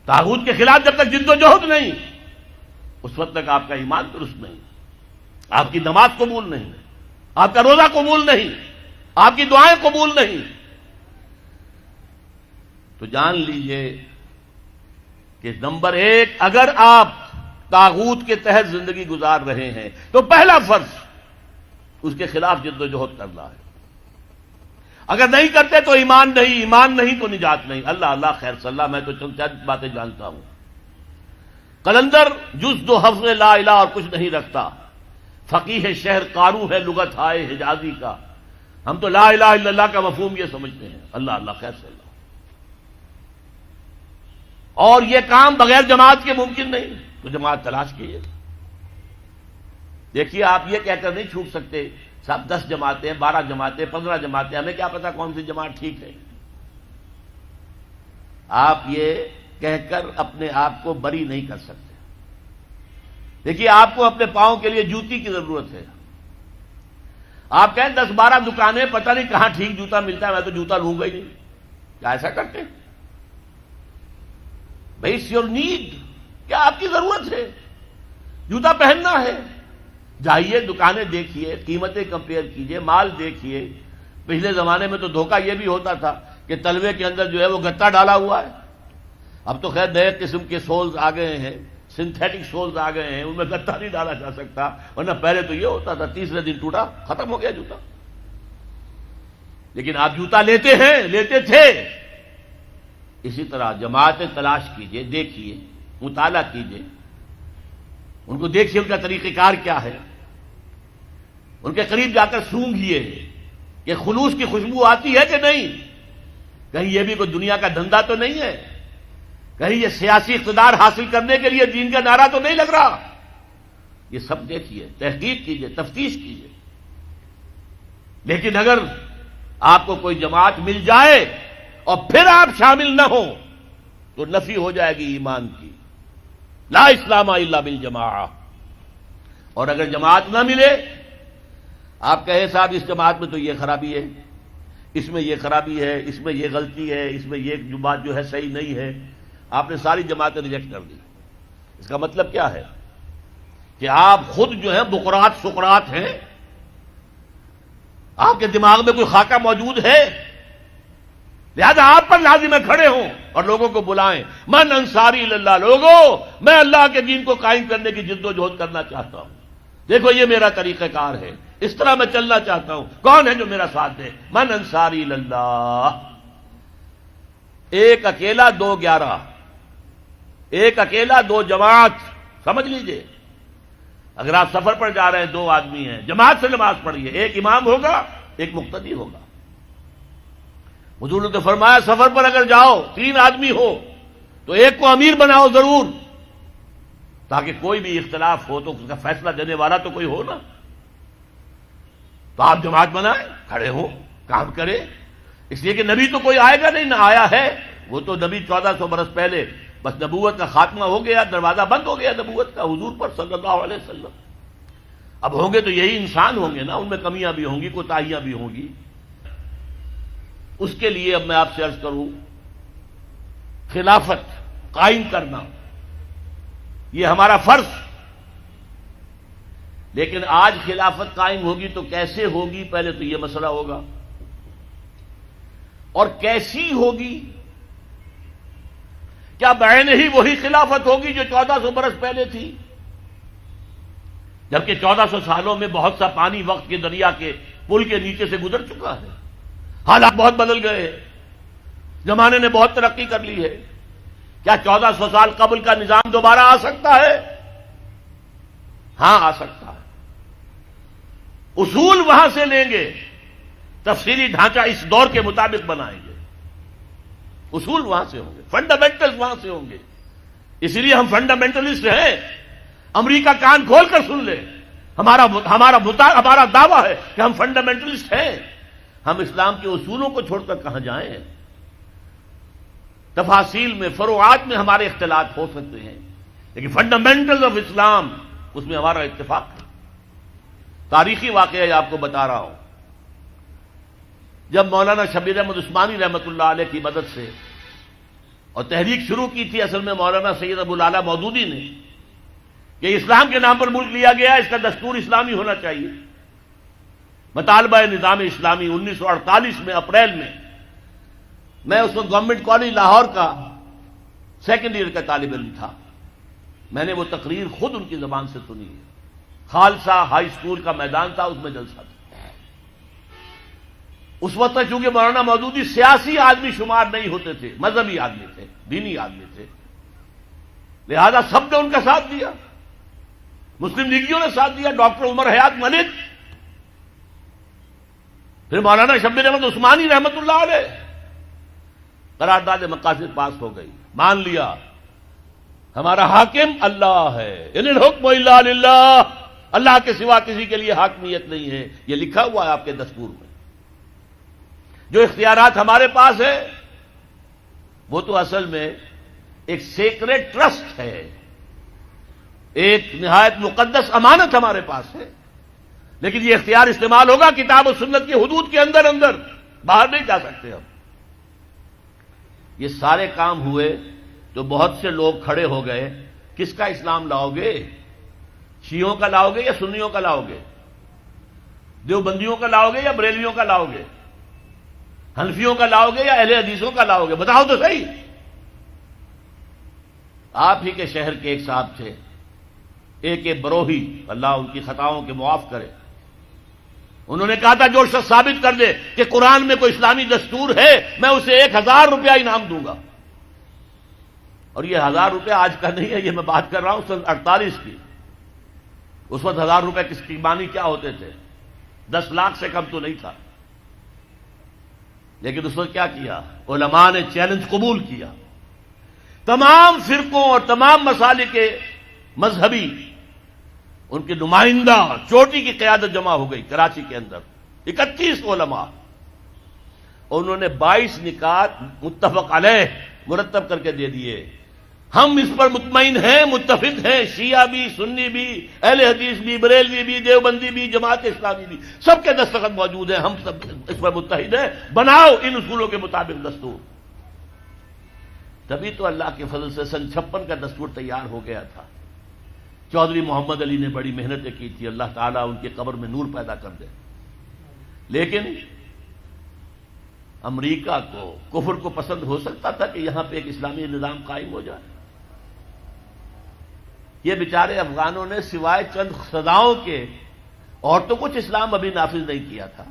طاغوت کے خلاف جب تک جد و جہد نہیں، اس وقت تک آپ کا ایمان درست نہیں، آپ کی نماز قبول نہیں، آپ کا روزہ قبول نہیں، آپ کی دعائیں قبول نہیں. تو جان لیجئے کہ نمبر 1، اگر آپ طاغوت کے تحت زندگی گزار رہے ہیں تو پہلا فرض اس کے خلاف جد و جہد کرنا ہے. اگر نہیں کرتے تو ایمان نہیں تو نجات نہیں. اللہ خیر صلی اللہ. میں تو چند باتیں جانتا ہوں. قلندر جز 2 حفظ لا الہ اور کچھ نہیں رکھتا، فقیہ شہر قارو ہے لغت ہائے حجازی کا. ہم تو لا الہ الا اللہ کا مفہوم یہ سمجھتے ہیں. اللہ خیر صلی اللہ. اور یہ کام بغیر جماعت کے ممکن نہیں، تو جماعت تلاش کیجیے. دیکھیے آپ یہ کہہ کر نہیں چھوٹ سکتے صاحب 10 جماعتیں 12 جماعتیں 15 جماعتیں، ہمیں کیا پتا کون سی جماعت ٹھیک ہے. آپ یہ کہہ کر اپنے آپ کو بری نہیں کر سکتے. دیکھیے آپ کو اپنے پاؤں کے لیے جوتی کی ضرورت ہے. آپ کہیں 10-12 دکانیں، پتہ نہیں کہاں ٹھیک جوتا ملتا ہے، میں تو جوتا لوں گا ہی نہیں. کیا ایسا کرتے؟ بھائی اٹس یور نیڈ. کیا آپ کی ضرورت ہے؟ جوتا پہننا ہے، جائیے دکانیں دیکھیے، قیمتیں کمپیئر کیجئے، مال دیکھیے. پچھلے زمانے میں تو دھوکہ یہ بھی ہوتا تھا کہ تلوے کے اندر جو ہے وہ گتا ڈالا ہوا ہے. اب تو خیر نئے قسم کے سولز آ گئے ہیں، سنتھیٹک سولز آ گئے ہیں، ان میں گتا نہیں ڈالا جا سکتا. ورنہ پہلے تو یہ ہوتا تھا تیسرے دن ٹوٹا، ختم ہو گیا جوتا. لیکن آپ جوتا لیتے تھے. اسی طرح جماعتیں تلاش کیجئے، دیکھیے، مطالعہ کیجئے، ان کو دیکھیے ان کا طریقہ کار کیا ہے. ان کے قریب جا کر سونگھیے کہ خلوص کی خوشبو آتی ہے کہ نہیں. کہیں یہ بھی کوئی دنیا کا دھندا تو نہیں ہے، کہیں یہ سیاسی اقتدار حاصل کرنے کے لیے دین کا نعرہ تو نہیں لگ رہا. یہ سب دیکھیے، تحقیق کیجئے، تفتیش کیجئے. لیکن اگر آپ کو کوئی جماعت مل جائے اور پھر آپ شامل نہ ہوں تو نفی ہو جائے گی ایمان کی. لا اسلام الا بالجماعہ. اور اگر جماعت نہ ملے، آپ کہے صاحب اس جماعت میں تو یہ خرابی ہے، اس میں یہ خرابی ہے، اس میں یہ غلطی ہے، اس میں یہ بات جو ہے صحیح نہیں ہے، آپ نے ساری جماعتیں ریجیکٹ کر دی. اس کا مطلب کیا ہے؟ کہ آپ خود جو ہے بقرات سقرات ہیں. آپ کے دماغ میں کوئی خاکہ موجود ہے لہذا آپ پر لازم ہے کھڑے ہوں اور لوگوں کو بلائیں، من انصاری اللہ، لوگوں میں اللہ کے دین کو قائم کرنے کی جد و جہد کرنا چاہتا ہوں، دیکھو یہ میرا طریقہ کار ہے، اس طرح میں چلنا چاہتا ہوں، کون ہے جو میرا ساتھ دے؟ من انصاری اللہ۔ ایک اکیلا 2-11، ایک اکیلا 2 جماعت، سمجھ لیجئے۔ اگر آپ سفر پر جا رہے ہیں، 2 آدمی ہیں، جماعت سے نماز پڑھیے، ایک امام ہوگا ایک مقتدی ہوگا۔ حضور نے تو فرمایا سفر پر اگر جاؤ 3 آدمی ہو تو ایک کو امیر بناؤ ضرور، تاکہ کوئی بھی اختلاف ہو تو اس کا فیصلہ دینے والا تو کوئی ہو نا۔ تو آپ جماعت بنائیں، کھڑے ہو، کام کرے، اس لیے کہ نبی تو کوئی آئے گا نہیں، نہ آیا ہے، وہ تو نبی 1400 برس پہلے بس نبوت کا خاتمہ ہو گیا، دروازہ بند ہو گیا نبوت کا حضور پر صلی اللہ علیہ وسلم۔ اب ہوں گے تو یہی انسان ہوں گے نا، ان میں کمیاں بھی ہوں گی، کوتاہیاں بھی ہوں گی۔ اس کے لیے اب میں آپ سے عرض کروں، خلافت قائم کرنا یہ ہمارا فرض، لیکن آج خلافت قائم ہوگی تو کیسے ہوگی؟ پہلے تو یہ مسئلہ ہوگا، اور کیسی ہوگی؟ کیا بعین ہی وہی خلافت ہوگی جو 1400 برس پہلے تھی؟ جبکہ 1400 سالوں میں بہت سا پانی وقت کے دریا کے پل کے نیچے سے گزر چکا ہے، حالات بہت بدل گئے ہیں، زمانے نے بہت ترقی کر لی ہے۔ کیا 1400 سال قبل کا نظام دوبارہ آ سکتا ہے؟ ہاں آ سکتا ہے، اصول وہاں سے لیں گے، تفصیلی ڈھانچہ اس دور کے مطابق بنائیں گے، اصول وہاں سے ہوں گے، فنڈامنٹلز وہاں سے ہوں گے۔ اسی لیے ہم فنڈامنٹلسٹ ہیں۔ امریکہ کان کھول کر سن لے، ہمارا دعویٰ ہے کہ ہم فنڈامنٹلسٹ ہیں۔ ہم اسلام کے اصولوں کو چھوڑ کر کہاں جائیں؟ تفاصیل میں، فروعات میں ہمارے اختلاف ہو سکتے ہیں، لیکن فنڈامنٹلز آف اسلام اس میں ہمارا اتفاق ہے۔ تاریخی واقعہ آپ کو بتا رہا ہوں، جب مولانا شبیر احمد عثمانی رحمۃ اللہ علیہ کی مدد سے اور تحریک شروع کی تھی اصل میں مولانا سید ابو الاعلی مودودی نے کہ اسلام کے نام پر ملک لیا گیا، اس کا دستور اسلامی ہونا چاہیے، مطالبہ نظام اسلامی 1948 میں اپریل میں اس وقت گورنمنٹ کالج لاہور کا 2nd ایئر کا طالب علم تھا، میں نے وہ تقریر خود ان کی زبان سے سنی ہے۔ خالصہ ہائی اسکول کا میدان تھا، اس میں جلسہ تھا۔ اس وقت تک چونکہ مولانا مودودی سیاسی آدمی شمار نہیں ہوتے تھے، مذہبی آدمی تھے، دینی آدمی تھے، لہذا سب نے ان کا ساتھ دیا، مسلم لیگیوں نے ساتھ دیا، ڈاکٹر عمر حیات ملک، پھر مولانا شبیر احمد عثمانی رحمۃ اللہ علیہ، قرارداد مقاصد پاس ہو گئی، مان لیا ہمارا حاکم اللہ ہے، ان الحکم الا للہ، اللہ کے سوا کسی کے لیے حاکمیت نہیں ہے، یہ لکھا ہوا ہے آپ کے دستور میں۔ جو اختیارات ہمارے پاس ہے وہ تو اصل میں ایک سیکریٹ ٹرسٹ ہے، ایک نہایت مقدس امانت ہمارے پاس ہے، لیکن یہ اختیار استعمال ہوگا کتاب و سنت کی حدود کے اندر، باہر نہیں جا سکتے ہم۔ یہ سارے کام ہوئے تو بہت سے لوگ کھڑے ہو گئے، کس کا اسلام لاؤ گے؟ شیعوں کا لاؤ گے یا سنیوں کا لاؤ گے؟ دیوبندیوں کا لاؤ گے یا بریلویوں کا لاؤ گے؟ حنفیوں کا لاؤ گے یا اہل حدیثوں کا لاؤ گے؟ بتاؤ تو صحیح۔ آپ ہی کے شہر کے ایک صاحب تھے، ایک بروہی، اللہ ان کی خطاؤں کے معاف کرے، انہوں نے کہا تھا جو شخص ثابت کر دے کہ قرآن میں کوئی اسلامی دستور ہے میں اسے 1000 روپیہ انعام دوں گا۔ اور یہ 1000 روپیہ آج کا نہیں ہے، یہ میں بات کر رہا ہوں سن 48 کی۔ اس وقت 1000 روپے کس کی معنی کیا ہوتے تھے؟ 10 لاکھ سے کم تو نہیں تھا، لیکن اس وقت کیا کیا؟ علماء نے چیلنج قبول کیا، تمام فرقوں اور تمام مسالک کے مذہبی ان کے نمائندہ چوٹی کی قیادت جمع ہو گئی کراچی کے اندر، 31 علماء، اور انہوں نے 22 نکات متفق علیہ مرتب کر کے دے دیے۔ ہم اس پر مطمئن ہیں، متفق ہیں، شیعہ بھی، سنی بھی، اہل حدیث بھی، بریلوی بھی، دیوبندی بھی، جماعت اسلامی بھی، سب کے دستخط موجود ہیں، ہم سب اس پر متحد ہیں، بناؤ ان اصولوں کے مطابق دستور۔ تبھی تو اللہ کے فضل سے سن 56 کا دستور تیار ہو گیا تھا۔ چودھری محمد علی نے بڑی محنتیں کی تھی، اللہ تعالیٰ ان کی قبر میں نور پیدا کر دے، لیکن امریکہ کو کفر کو پسند ہو سکتا تھا کہ یہاں پہ ایک اسلامی نظام قائم ہو جائے؟ یہ بیچارے افغانوں نے سوائے چند سزاؤں کے اور تو کچھ اسلام ابھی نافذ نہیں کیا تھا.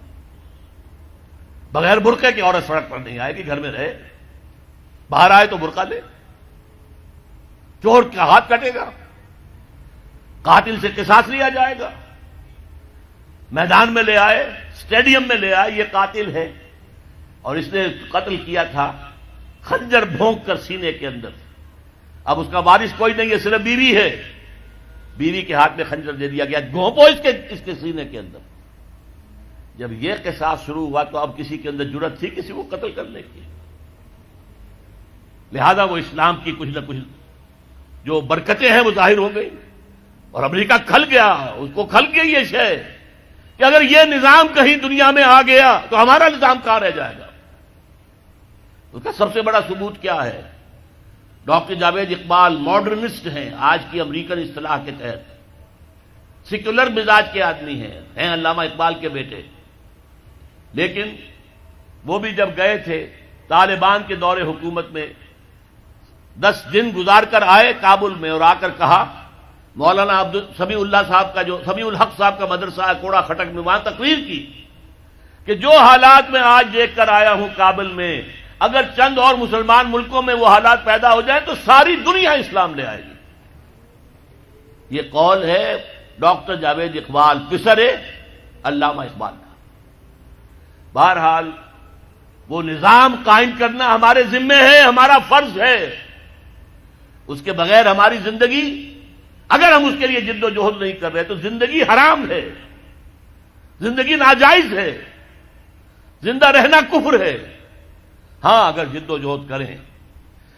بغیر برقعے کی عورت سڑک پر نہیں آئے گی، گھر میں رہے. باہر آئے تو برقع لے. چور کا ہاتھ کٹے گا، قاتل سے قصاص لیا جائے گا. میدان میں لے آئے، اسٹیڈیم میں لے آئے، یہ قاتل ہے اور اس نے قتل کیا تھا خنجر بھونک کر سینے کے اندر. اب اس کا وارث کوئی نہیں ہے، صرف بیوی ہے. بیوی کے ہاتھ میں خنجر دے دیا گیا، گھونپو اس کے سینے کے اندر. جب یہ قصاص شروع ہوا تو اب کسی کے اندر جرأت تھی کسی کو قتل کرنے کی؟ لہذا وہ اسلام کی کچھ نہ کچھ جو برکتیں ہیں وہ ظاہر ہو گئی اور امریکہ کھل گیا. اس کو کھل گئی یہ شے کہ اگر یہ نظام کہیں دنیا میں آ گیا تو ہمارا نظام کہاں رہ جائے گا. اس کا سب سے بڑا ثبوت کیا ہے؟ ڈاکٹر جاوید اقبال ماڈرنسٹ ہیں آج کی امریکن اصطلاح کے تحت، سیکولر مزاج کے آدمی ہیں علامہ اقبال کے بیٹے. لیکن وہ بھی جب گئے تھے طالبان کے دور حکومت میں 10 دن گزار کر آئے کابل میں اور آ کر کہا مولانا سمیع الحق صاحب کا مدرسہ ہے کوڑا خٹک میں، وہاں تقریر کی کہ جو حالات میں آج دیکھ کر آیا ہوں کابل میں، اگر چند اور مسلمان ملکوں میں وہ حالات پیدا ہو جائیں تو ساری دنیا اسلام لے آئے گی. یہ قول ہے ڈاکٹر جاوید اقبال پسرے علامہ اقبال کا. بہرحال وہ نظام قائم کرنا ہمارے ذمے ہے، ہمارا فرض ہے. اس کے بغیر ہماری زندگی، اگر ہم اس کے لیے جد و جہد نہیں کر رہے تو زندگی حرام ہے، زندگی ناجائز ہے، زندہ رہنا کفر ہے. ہاں اگر جد و جہد کریں،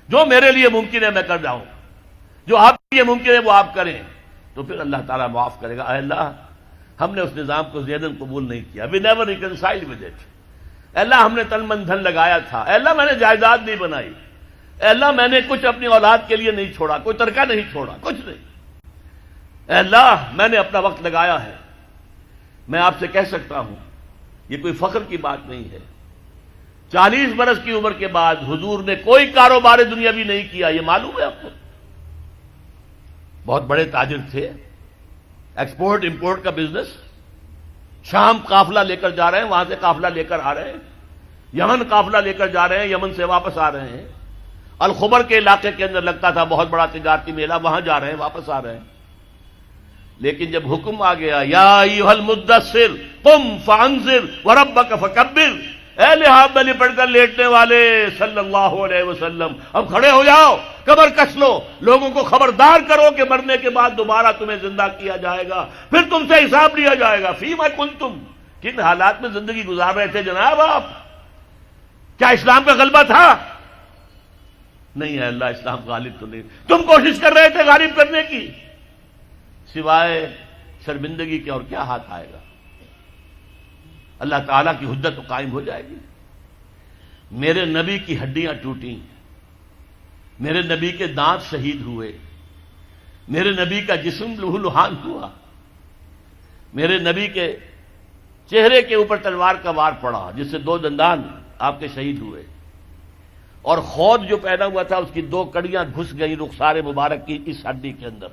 جو میرے لیے ممکن ہے میں کر جاؤں، جو آپ کے لیے ممکن ہے وہ آپ کریں، تو پھر اللہ تعالیٰ معاف کرے گا. اے اللہ ہم نے اس نظام کو ذہناً قبول نہیں کیا، we never reconciled with it. اے اللہ ہم نے تن من دھن لگایا تھا، اے اللہ میں نے جائیداد نہیں بنائی، اے اللہ میں نے کچھ اپنی اولاد کے لیے نہیں چھوڑا، کوئی ترکہ نہیں چھوڑا، کچھ نہیں. اے اللہ میں نے اپنا وقت لگایا ہے. میں آپ سے کہہ سکتا ہوں یہ کوئی فخر کی بات نہیں ہے، 40 برس کی عمر کے بعد حضور نے کوئی کاروبار دنیاوی نہیں کیا. یہ معلوم ہے آپ کو؟ بہت بڑے تاجر تھے، ایکسپورٹ امپورٹ کا بزنس. شام قافلہ لے کر جا رہے ہیں، وہاں سے قافلہ لے کر آ رہے ہیں. یمن قافلہ لے کر جا رہے ہیں، یمن سے واپس آ رہے ہیں. الخبر کے علاقے کے اندر لگتا تھا بہت بڑا تجارتی میلہ، وہاں جا رہے ہیں، واپس آ رہے ہیں. لیکن جب حکم آ گیا یا ایھا المدثر قم فانذر وربک فکبر، اے لحاف میں لپٹ کر لیٹنے والے صلی اللہ علیہ وسلم اب کھڑے ہو جاؤ، کمر کس لو، لوگوں کو خبردار کرو کہ مرنے کے بعد دوبارہ تمہیں زندہ کیا جائے گا، پھر تم سے حساب لیا جائے گا. فیما کنتم، کن حالات میں زندگی گزار رہے تھے جناب آپ؟ کیا اسلام کا غلبہ تھا؟ نہیں ہے اللہ، اسلام غالب تو نہیں. تم کوشش کر رہے تھے غالب کرنے کی، سوائے شرمندگی کے اور کیا ہاتھ آئے گا؟ اللہ تعالیٰ کی حجت تو قائم ہو جائے گی. میرے نبی کی ہڈیاں ٹوٹیں، میرے نبی کے دانت شہید ہوئے، میرے نبی کا جسم لہو لہان ہوا، میرے نبی کے چہرے کے اوپر تلوار کا وار پڑا جس سے 2 دندان آپ کے شہید ہوئے، اور خود جو پیدا ہوا تھا اس کی 2 کڑیاں گھس گئی رخسار مبارک کی اس ہڈی کے اندر.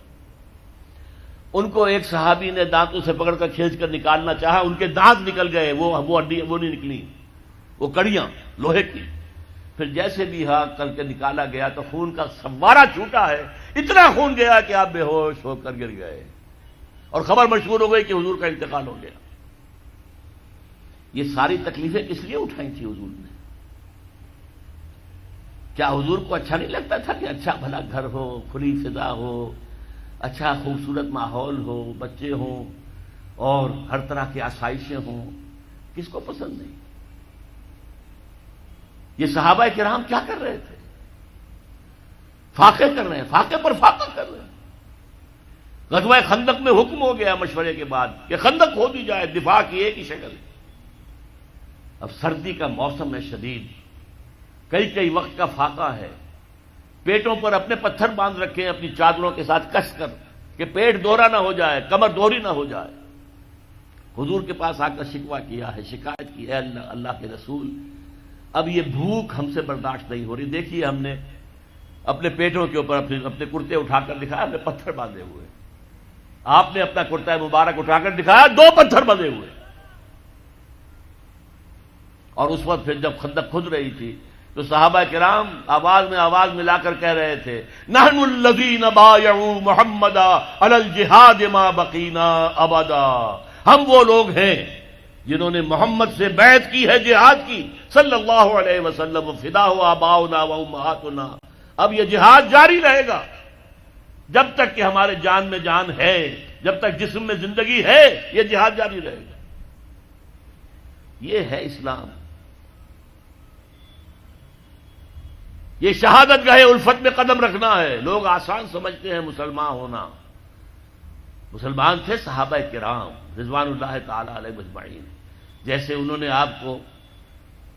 ان کو ایک صحابی نے دانتوں سے پکڑ کر کھینچ کر نکالنا چاہا، ان کے دانت نکل گئے، وہ ہڈی وہ نہیں نکلی، وہ کڑیاں لوہے کی. پھر جیسے بھی ہاں کر کے نکالا گیا تو خون کا فوارہ چھوٹا ہے، اتنا خون گیا کہ آپ بے ہوش ہو کر گر گئے اور خبر مشہور ہو گئی کہ حضور کا انتقال ہو گیا. یہ ساری تکلیفیں کس لیے اٹھائی تھی حضور نے؟ کیا حضور کو اچھا نہیں لگتا تھا کہ اچھا بھلا گھر ہو، کھلی فضا ہو، اچھا خوبصورت ماحول ہو، بچے ہوں اور ہر طرح کی آسائشیں ہوں؟ کس کو پسند نہیں؟ یہ صحابہ کرام کیا کر رہے تھے؟ فاقے کر رہے ہیں، فاقے پر فاقہ کر رہے ہیں. غزوہ خندق میں حکم ہو گیا مشورے کے بعد کہ خندق کھود دی جائے، دفاع کی ایک ہی شکل. اب سردی کا موسم ہے شدید، کئی وقت کا فاقہ ہے، پیٹوں پر اپنے پتھر باندھ رکھے ہیں اپنی چادروں کے ساتھ کس کر کہ پیٹ دوہرا نہ ہو جائے، کمر دوہری نہ ہو جائے. حضور کے پاس آ کر شکوہ کیا ہے، شکایت کی ہے، اللہ کے رسول اب یہ بھوک ہم سے برداشت نہیں ہو رہی. دیکھیے ہم نے اپنے پیٹوں کے اوپر اپنے کرتے اٹھا کر دکھایا, ہم نے پتھر باندھے ہوئے. آپ نے اپنا کرتا مبارک اٹھا کر دکھایا, 2 پتھر بندھے ہوئے. اور اس وقت پھر جب خندق کھد رہی تھی تو صحابہ کرام آواز میں آواز ملا کر کہہ رہے تھے, نحن الذین بایعوا محمدا علی الجہاد ما بقینا ابدا. ہم وہ لوگ ہیں جنہوں نے محمد سے بیعت کی ہے جہاد کی صلی اللہ علیہ وسلم. فداہ آباؤنا و امہاتنا. اب یہ جہاد جاری رہے گا جب تک کہ ہمارے جان میں جان ہے, جب تک جسم میں زندگی ہے, یہ جہاد جاری رہے گا. یہ ہے اسلام. یہ شہادت گاہ الفت میں قدم رکھنا ہے. لوگ آسان سمجھتے ہیں مسلمان ہونا. مسلمان تھے صحابہ کرام رضوان اللہ تعالی علیہ اجمعین. جیسے انہوں نے آپ کو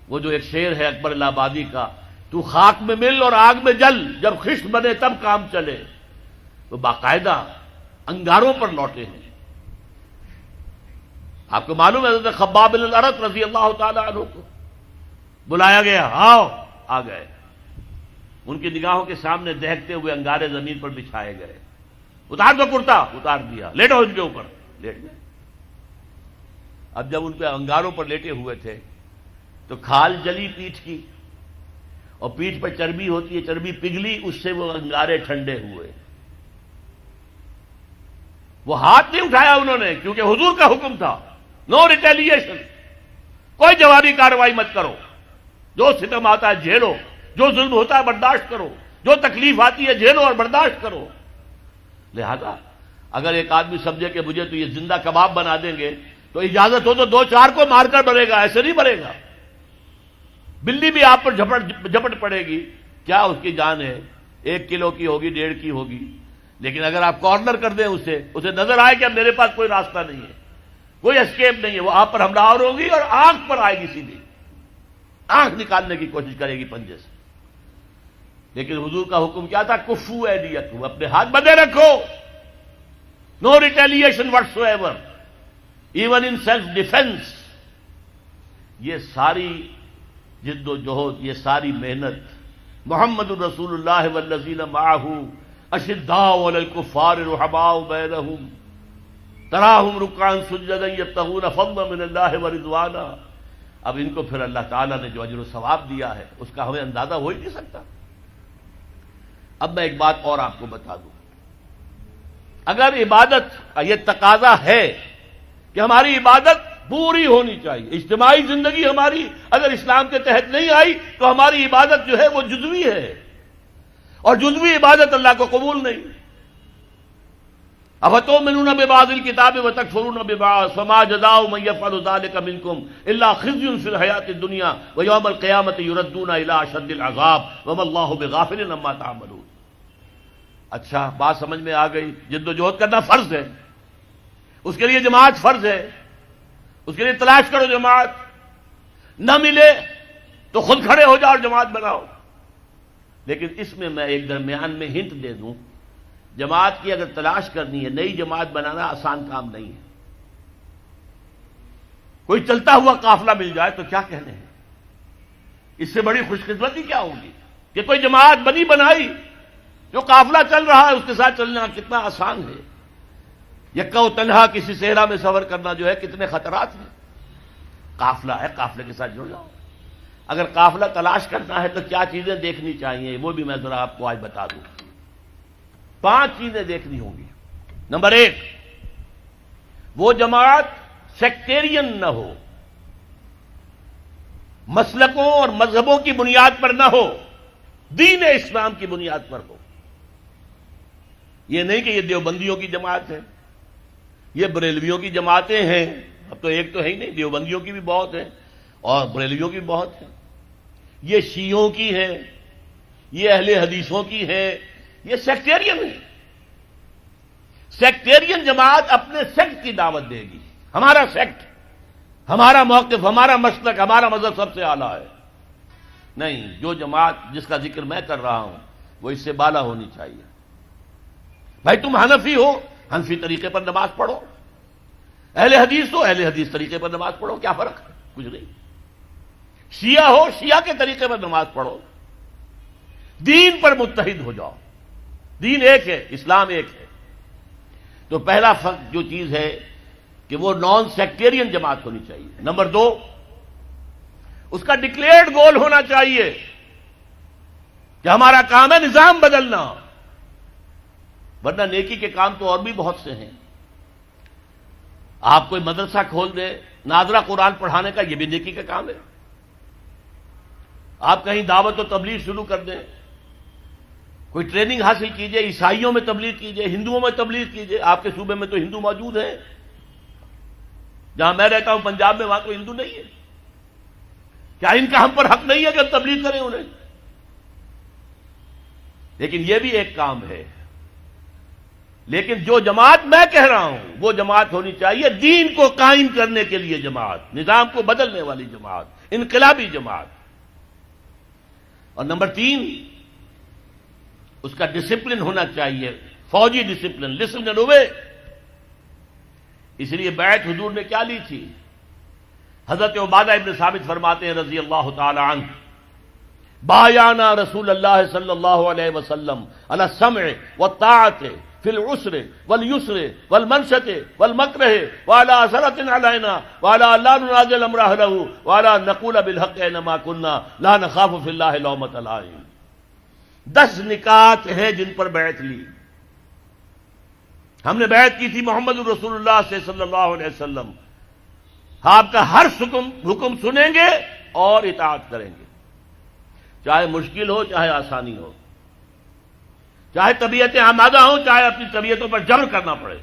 وہ جو ایک شعر ہے اکبر الہ آبادی کا, تو خاک میں مل اور آگ میں جل, جب خشت بنے تب کام چلے. وہ باقاعدہ انگاروں پر لوٹے ہیں. آپ کو معلوم ہے حضرت خباب بن الارت رضی اللہ تعالی عنہ کو بلایا گیا, آؤ, آ گئے. ان کی نگاہوں کے سامنے دہکتے ہوئے انگارے زمین پر بچھائے گئے. اتار دو کرتا, اتار دیا. لیٹو ان کے اوپر, لیٹ گئے. اب جب ان پہ انگاروں پر لیٹے ہوئے تھے تو کھال جلی پیٹھ کی, اور پیٹھ پر چربی ہوتی ہے, چربی پگھلی, اس سے وہ انگارے ٹھنڈے ہوئے. وہ ہاتھ نہیں اٹھایا انہوں نے, کیونکہ حضور کا حکم تھا, نو ریٹیلیشن, کوئی جوابی کارروائی مت کرو. جو ستم آتا ہے جھیلو, جو ظلم ہوتا ہے برداشت کرو, جو تکلیف آتی ہے جھیلو اور برداشت کرو. لہذا اگر ایک آدمی سمجھے کہ مجھے تو یہ زندہ کباب بنا دیں گے تو اجازت ہو تو 2-4 کو مار کر مرے گا, ایسے نہیں مرے گا. بلی بھی آپ پر جھپٹ پڑے گی, کیا اس کی جان ہے, 1 کلو کی ہوگی, 1.5 کی ہوگی. لیکن اگر آپ کارنر کر دیں اسے نظر آئے کہ اب میرے پاس کوئی راستہ نہیں ہے, کوئی اسکیپ نہیں ہے, وہ آپ پر حملہ آور ہوگی اور آنکھ پر آئے گی, سیدھی آنکھ نکالنے کی کوشش کرے گی پنجے سے. لیکن حضور کا حکم کیا تھا, کفو ایدیکم, اپنے ہاتھ بندھے رکھو, no retaliation whatsoever, even in self defence. یہ ساری جد و جہد, یہ ساری محنت محمد الرسول اللہ والذین معہ اشداء علی الکفار رحماء بینہم تراہم رکعا سجدا یبتغون فضلا من اللہ ورضوانا. اب ان کو پھر اللہ تعالیٰ نے جو اجر و ثواب دیا ہے اس کا ہمیں اندازہ ہو ہی نہیں سکتا. اب میں ایک بات اور آپ کو بتا دوں, اگر عبادت, یہ تقاضا ہے کہ ہماری عبادت پوری ہونی چاہیے. اجتماعی زندگی ہماری اگر اسلام کے تحت نہیں آئی تو ہماری عبادت جو ہے وہ جزوی ہے, اور جزوی عبادت اللہ کو قبول نہیں. افتؤمنون ببعض الکتاب وتکفرون ببعض فما جزاء من یفعل ذلک منکم الا خزی فی الحیاۃ الدنیا ویوم القیامۃ یردون الی اشد العذاب وما اللہ بغافل عما تعملون. اچھا, بات سمجھ میں آ گئی. جد و جہد کرنا فرض ہے, اس کے لیے جماعت فرض ہے, اس کے لیے تلاش کرو جماعت. نہ ملے تو خود کھڑے ہو جاؤ اور جماعت بناؤ. لیکن اس میں ایک درمیان میں ہنٹ دے دوں, جماعت کی اگر تلاش کرنی ہے, نئی جماعت بنانا آسان کام نہیں ہے. کوئی چلتا ہوا قافلہ مل جائے تو کیا کہنے ہیں, اس سے بڑی خوش قسمتی کیا ہوگی کہ کوئی جماعت بنی بنائی, جو قافلہ چل رہا ہے اس کے ساتھ چلنا کتنا آسان ہے. یکا و تنہا کسی صحرا میں سفر کرنا جو ہے کتنے خطرات ہیں. قافلہ ہے, قافلے کے ساتھ جڑ جاؤ. اگر قافلہ تلاش کرنا ہے تو کیا چیزیں دیکھنی چاہیے, وہ بھی میں ذرا آپ کو آج بتا دوں. 5 چیزیں دیکھنی ہوں گی. نمبر 1, وہ جماعت سیکٹیرین نہ ہو, مسلکوں اور مذہبوں کی بنیاد پر نہ ہو, دین اسلام کی بنیاد پر ہو. یہ نہیں کہ یہ دیوبندیوں کی جماعت ہے, یہ بریلویوں کی جماعتیں ہیں. اب تو ایک تو ہے ہی نہیں, دیوبندیوں کی بھی بہت ہیں اور بریلویوں کی بہت ہیں. یہ شیعوں کی ہیں, یہ اہل حدیثوں کی ہیں, یہ سیکٹیرین ہے. سیکٹیرین جماعت اپنے سیکٹ کی دعوت دے گی, ہمارا سیکٹ, ہمارا موقف, ہمارا مسلک, ہمارا مذہب سب سے اعلیٰ ہے. نہیں, جو جماعت جس کا ذکر میں کر رہا ہوں وہ اس سے بالا ہونی چاہیے. بھائی تم حنفی ہو, حنفی طریقے پر نماز پڑھو. اہل حدیث ہو, اہل حدیث طریقے پر نماز پڑھو. کیا فرق ہے؟ کچھ نہیں. شیعہ ہو شیعہ کے طریقے پر نماز پڑھو، دین پر متحد ہو جاؤ، دین ایک ہے، اسلام ایک ہے۔ تو پہلا فرق جو چیز ہے کہ وہ نان سیکٹیرین جماعت ہونی چاہیے۔ نمبر دو، اس کا ڈکلیئرڈ گول ہونا چاہیے کہ ہمارا کام ہے نظام بدلنا، ورنہ نیکی کے کام تو اور بھی بہت سے ہیں۔ آپ کوئی مدرسہ کھول دیں ناظرہ قرآن پڑھانے کا، یہ بھی نیکی کا کام ہے۔ آپ کہیں دعوت و تبلیغ شروع کر دیں، کوئی ٹریننگ حاصل کیجئے، عیسائیوں میں تبلیغ کیجئے، ہندوؤں میں تبلیغ کیجئے۔ آپ کے صوبے میں تو ہندو موجود ہیں، جہاں میں رہتا ہوں پنجاب میں، وہاں تو ہندو نہیں ہے۔ کیا ان کا ہم پر حق نہیں ہے کہ ہم تبلیغ کریں انہیں؟ لیکن یہ بھی ایک کام ہے۔ لیکن جو جماعت میں کہہ رہا ہوں وہ جماعت ہونی چاہیے دین کو قائم کرنے کے لیے جماعت، نظام کو بدلنے والی جماعت، انقلابی جماعت۔ اور نمبر تین، اس کا ڈسپلن ہونا چاہیے، فوجی ڈسپلن، لسن اینڈ اوبے۔ اس لیے بیعت حضور نے کیا لی تھی؟ حضرت عبادہ ابن ثابت فرماتے ہیں رضی اللہ تعالی عنہ، بایعنا رسول اللہ صلی اللہ علیہ وسلم علی السمع والطاعۃ فی العسر والیسر والمنشط والمکرہ وعلی اثرۃ علینا وعلی لا ننازل امر اہلہ وعلی نقول بالحق اینما کنا لا نخاف فی اللہ لومۃ لائم۔ 10 نکات ہیں جن پر بیعت لی۔ ہم نے بیعت کی تھی محمد رسول اللہ سے صلی اللہ علیہ وسلم، آپ کا ہر حکم سنیں گے اور اطاعت کریں گے، چاہے مشکل ہو چاہے آسانی ہو، چاہے طبیعتیں آمادہ ہوں چاہے اپنی طبیعتوں پر جبر کرنا پڑے،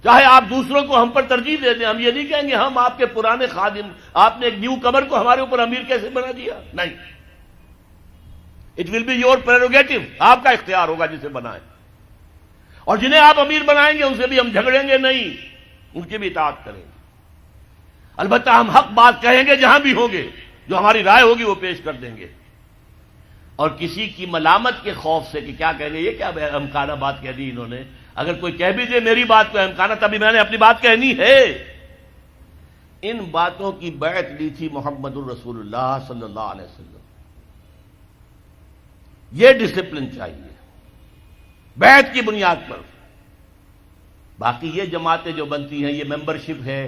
چاہے آپ دوسروں کو ہم پر ترجیح دے دیں۔ ہم یہ نہیں کہیں گے ہم آپ کے پرانے خادم، آپ نے ایک نیو کمر کو ہمارے اوپر امیر کیسے بنا دیا، نہیں، it will be your prerogative, آپ کا اختیار ہوگا جسے بنائیں، اور جنہیں آپ امیر بنائیں گے ان سے بھی ہم جھگڑیں گے نہیں، ان کی بھی اطاعت کریں گے۔ البتہ ہم حق بات کہیں گے جہاں بھی ہوں گے، جو ہماری رائے ہوگی وہ پیش کر دیں گے، اور کسی کی ملامت کے خوف سے کہ کیا کہیں گے، یہ کیا احمقانہ بات کہہ دی انہوں نے، اگر کوئی کہہ بھی دے میری بات کو احمقانہ، تبھی میں نے اپنی بات کہنی ہے۔ ان باتوں کی بیعت لی تھی محمد الرسول اللہ صلی اللہ علیہ وسلم۔ یہ ڈسپلن چاہیے بیعت کی بنیاد پر۔ باقی یہ جماعتیں جو بنتی ہیں یہ ممبرشپ ہے،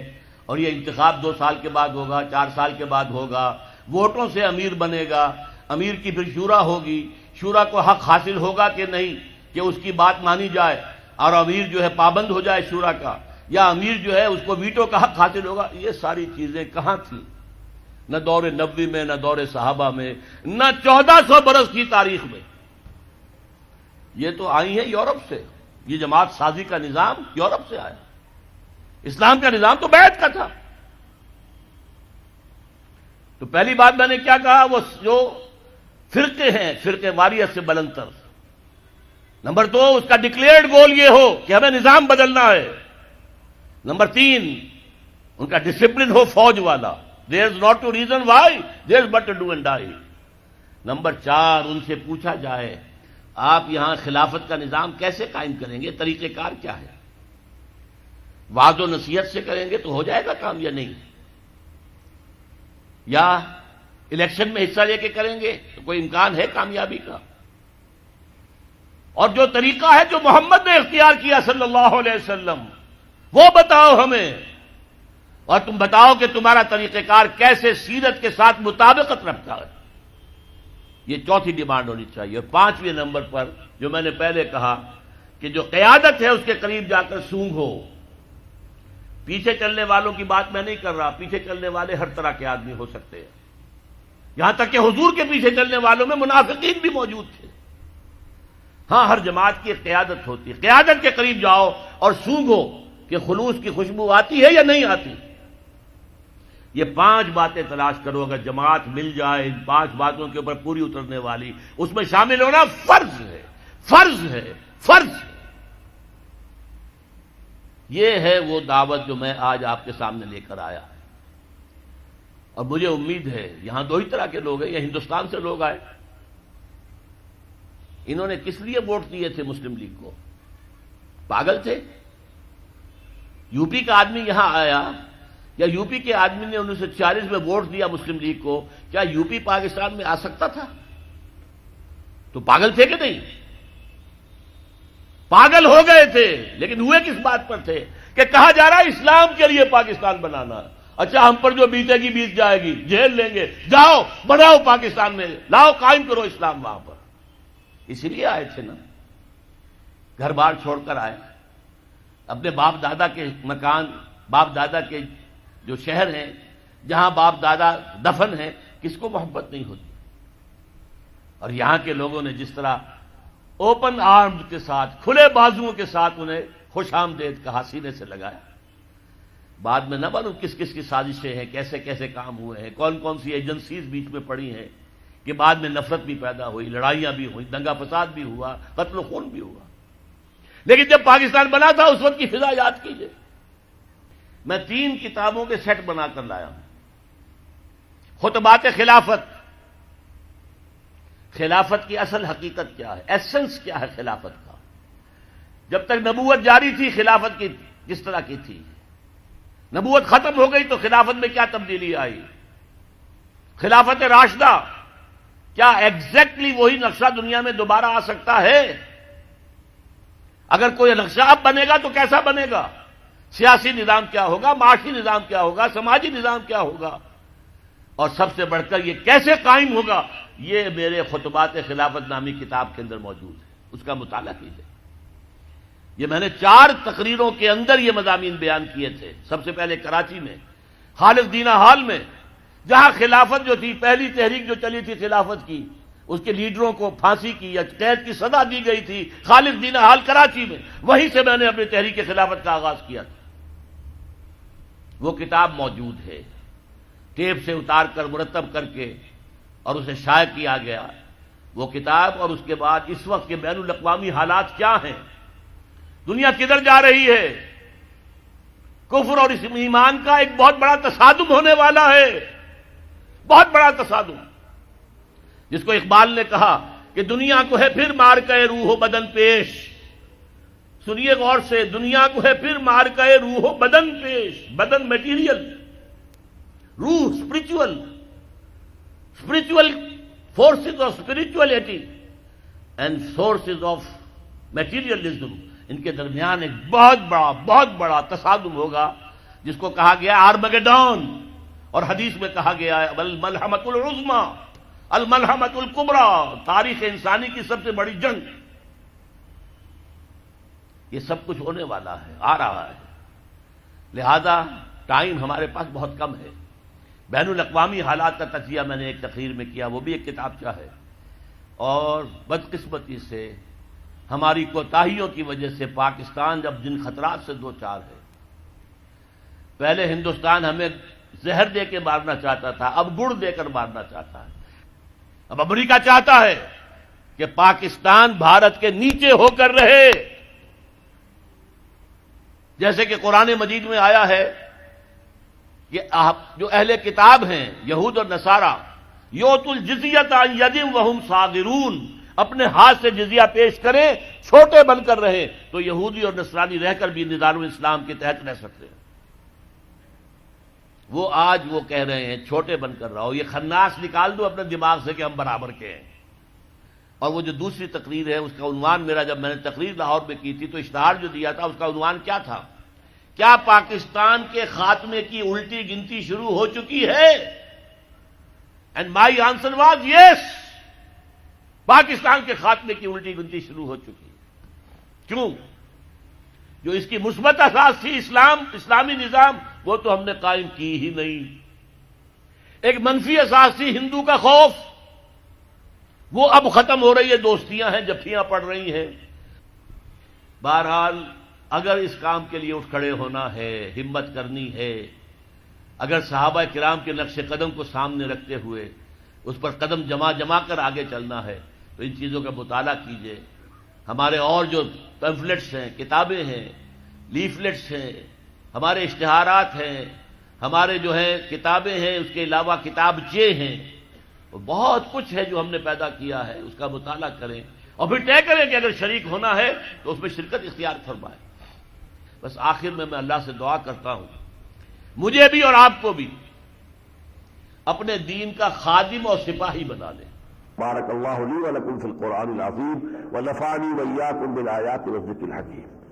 اور یہ انتخاب 2 سال کے بعد ہوگا، 4 سال کے بعد ہوگا، ووٹوں سے امیر بنے گا، امیر کی پھر شورا ہوگی، شورا کو حق حاصل ہوگا کہ نہیں کہ اس کی بات مانی جائے اور امیر جو ہے پابند ہو جائے شورا کا، یا امیر جو ہے اس کو ویٹو کا حق حاصل ہوگا۔ یہ ساری چیزیں کہاں تھیں؟ نہ دور نبوی میں، نہ دور صحابہ میں، نہ 1400 برس کی تاریخ میں۔ یہ تو آئی ہیں یورپ سے، یہ جماعت سازی کا نظام یورپ سے آیا، اسلام کا نظام تو بیعت کا تھا۔ تو پہلی بات میں نے کیا کہا، وہ جو فرقے ہیں فرقے واریت سے بلندتر۔ نمبر 2، اس کا ڈکلیئرڈ گول یہ ہو کہ ہمیں نظام بدلنا ہے۔ نمبر 3، ان کا ڈسپلن ہو فوج والا، there is not to reason why, there is but to do and die۔ Number 4، ان سے پوچھا جائے آپ یہاں خلافت کا نظام کیسے قائم کریں گے، طریقہ کار کیا ہے؟ وعظ و نصیحت سے کریں گے تو ہو جائے گا کام یا نہیں؟ یا الیکشن میں حصہ لے کے کریں گے تو کوئی امکان ہے کامیابی کا؟ اور جو طریقہ ہے جو محمد نے اختیار کیا صلی اللہ علیہ وسلم، وہ بتاؤ ہمیں، اور تم بتاؤ کہ تمہارا طریقہ کار کیسے سیرت کے ساتھ مطابقت رکھتا ہے۔ یہ چوتھی ڈیمانڈ ہونی چاہیے۔ اور 5ویں نمبر پر جو میں نے پہلے کہا کہ جو قیادت ہے اس کے قریب جا کر سونگ ہو۔ پیچھے چلنے والوں کی بات میں نہیں کر رہا، پیچھے چلنے والے ہر طرح کے آدمی ہو سکتے ہیں، یہاں تک کہ حضور کے پیچھے چلنے والوں میں منافقین بھی موجود تھے۔ ہاں، ہر جماعت کی ایک قیادت ہوتی ہے، قیادت کے قریب جاؤ اور سونگو کہ خلوص کی خوشبو آتی ہے یا نہیں آتی۔ یہ 5 باتیں تلاش کرو، اگر جماعت مل جائے ان 5 باتوں کے اوپر پوری اترنے والی، اس میں شامل ہونا فرض ہے، فرض ہے، فرض ہے۔ یہ ہے وہ دعوت جو میں آج آپ کے سامنے لے کر آیا، اور مجھے امید ہے یہاں 2 ہی طرح کے لوگ ہیں، یہ ہندوستان سے لوگ آئے، انہوں نے کس لیے ووٹ دیے تھے مسلم لیگ کو؟ پاگل تھے؟ یو پی کا آدمی یہاں آیا، یا یو پی کے آدمی نے 1940 میں ووٹ دیا مسلم لیگ کو، کیا یو پی پاکستان میں آ سکتا تھا؟ تو پاگل تھے کہ نہیں؟ پاگل ہو گئے تھے، لیکن ہوئے کس بات پر تھے کہ کہا جا رہا ہے اسلام کے لیے پاکستان بنانا، اچھا ہم پر جو بیتے گی بیت جائے گی، جھیل لیں گے، جاؤ بناؤ پاکستان میں، لاؤ قائم کرو اسلام وہاں پر۔ اسی لیے آئے تھے نا، گھر بار چھوڑ کر آئے، اپنے باپ دادا کے مکان، باپ دادا کے جو شہر ہیں جہاں باپ دادا دفن ہیں، کس کو محبت نہیں ہوتی؟ اور یہاں کے لوگوں نے جس طرح اوپن آرم کے ساتھ، کھلے بازوؤں کے ساتھ انہیں خوش آمدید کہا، سینے سے لگایا۔ بعد میں نہ معلوم کس کس کی سازشیں ہیں، کیسے کیسے کام ہوئے ہیں، کون کون سی ایجنسیز بیچ میں پڑی ہیں کہ بعد میں نفرت بھی پیدا ہوئی، لڑائیاں بھی ہوئی، دنگا فساد بھی ہوا، قتل و خون بھی ہوا۔ لیکن جب پاکستان بنا تھا اس وقت کی فضا یاد کیجئے۔ میں 3 کتابوں کے سیٹ بنا کر لایا ہوں۔ خطبات خلافت، خلافت کی اصل حقیقت کیا ہے، ایسنس کیا ہے خلافت کا، جب تک نبوت جاری تھی خلافت کی کس طرح کی تھی، نبوت ختم ہو گئی تو خلافت میں کیا تبدیلی آئی، خلافت راشدہ کیا ایگزیکٹلی وہی نقشہ دنیا میں دوبارہ آ سکتا ہے؟ اگر کوئی نقشہ اب بنے گا تو کیسا بنے گا؟ سیاسی نظام کیا ہوگا، معاشی نظام کیا ہوگا، سماجی نظام کیا ہوگا، اور سب سے بڑھ کر یہ کیسے قائم ہوگا، یہ میرے خطبات خلافت نامی کتاب کے اندر موجود ہے، اس کا مطالعہ کیجیے۔ یہ میں نے 4 تقریروں کے اندر یہ مضامین بیان کیے تھے۔ سب سے پہلے کراچی میں خالق دینہ ہال میں، جہاں خلافت جو تھی، پہلی تحریک جو چلی تھی خلافت کی، اس کے لیڈروں کو پھانسی کی یا قید کی سزا دی گئی تھی خالق دینہ ہال کراچی میں، وہیں سے میں نے اپنی تحریک خلافت کا آغاز کیا تھا۔ وہ کتاب موجود ہے، ٹیپ سے اتار کر مرتب کر کے اور اسے شائع کیا گیا وہ کتاب۔ اور اس کے بعد اس وقت کے بین الاقوامی حالات کیا ہیں، دنیا کدھر جا رہی ہے، کفر اور ایمان کا ایک بہت بڑا تصادم ہونے والا ہے، بہت بڑا تصادم، جس کو اقبال نے کہا کہ دنیا کو ہے پھر مار کے روح و بدن پیش۔ سنیے غور سے، دنیا کو ہے پھر مار کے روح و بدن پیش، بدن میٹیریل، روح spiritual forces of spirituality and sources of materialism، ان کے درمیان ایک بہت بڑا تصادم ہوگا، جس کو کہا گیا آرمگیڈون، اور حدیث میں کہا گیا ہے الملحمۃ العظمیٰ، الملحمۃ الکبریٰ، تاریخ انسانی کی سب سے بڑی جنگ۔ یہ سب کچھ ہونے والا ہے، آ رہا ہے، لہذا ٹائم ہمارے پاس بہت کم ہے۔ بین الاقوامی حالات کا تجزیہ میں نے ایک تقریر میں کیا، وہ بھی ایک کتابچہ ہے، اور بدقسمتی سے ہماری کوتاہیوں کی وجہ سے پاکستان جب جن خطرات سے دوچار ہے، پہلے ہندوستان ہمیں زہر دے کے مارنا چاہتا تھا، اب گڑ دے کر مارنا چاہتا ہے، اب امریکہ چاہتا ہے کہ پاکستان بھارت کے نیچے ہو کر رہے، جیسے کہ قرآن مجید میں آیا ہے کہ جو اہل کتاب ہیں یہود اور نصارہ، یؤتوا الجزیۃ عن ید وہم صاغرون، اپنے ہاتھ سے جزیہ پیش کریں، چھوٹے بن کر رہے، تو یہودی اور نصرانی رہ کر بھی نظام اسلام کے تحت رہ سکتے ہیں۔ وہ آج وہ کہہ رہے ہیں چھوٹے بن کر رہو، یہ خناس نکال دو اپنے دماغ سے کہ ہم برابر کے ہیں۔ اور وہ جو دوسری تقریر ہے، اس کا عنوان میرا، جب میں نے تقریر لاہور میں کی تھی تو اشتہار جو دیا تھا اس کا عنوان کیا تھا؟ کیا پاکستان کے خاتمے کی الٹی گنتی شروع ہو چکی ہے؟ And my answer was yes, Pakistan کے خاتمے کی الٹی گنتی شروع ہو چکی ہے۔ کیوں؟ جو اس کی مثبت اساس تھی اسلامی نظام، وہ تو ہم نے قائم کی ہی نہیں۔ ایک منفی اساس تھی ہندو کا خوف، وہ اب ختم ہو رہی ہے، دوستیاں ہیں، جفیاں پڑ رہی ہیں۔ بہرحال اگر اس کام کے لیے اٹھ کھڑے ہونا ہے، ہمت کرنی ہے، اگر صحابہ کرام کے نقش قدم کو سامنے رکھتے ہوئے اس پر قدم جما کر آگے چلنا ہے، تو ان چیزوں کا مطالعہ کیجیے۔ ہمارے اور جو پیمفلیٹس ہیں، کتابیں ہیں، لیفلیٹس ہیں، ہمارے اشتہارات ہیں، ہمارے جو ہیں کتابیں ہیں، اس کے علاوہ کتابچے ہیں، بہت کچھ ہے جو ہم نے پیدا کیا ہے، اس کا مطالعہ کریں اور پھر طے کریں کہ اگر شریک ہونا ہے تو اس میں شرکت اختیار فرمائیں۔ بس آخر میں اللہ سے دعا کرتا ہوں مجھے بھی اور آپ کو بھی اپنے دین کا خادم اور سپاہی بنا لیں۔ بارک اللہ لی و لکم فی القرآن العظیم ونفعنی وإیاکم بالآیات والذکر الحکیم۔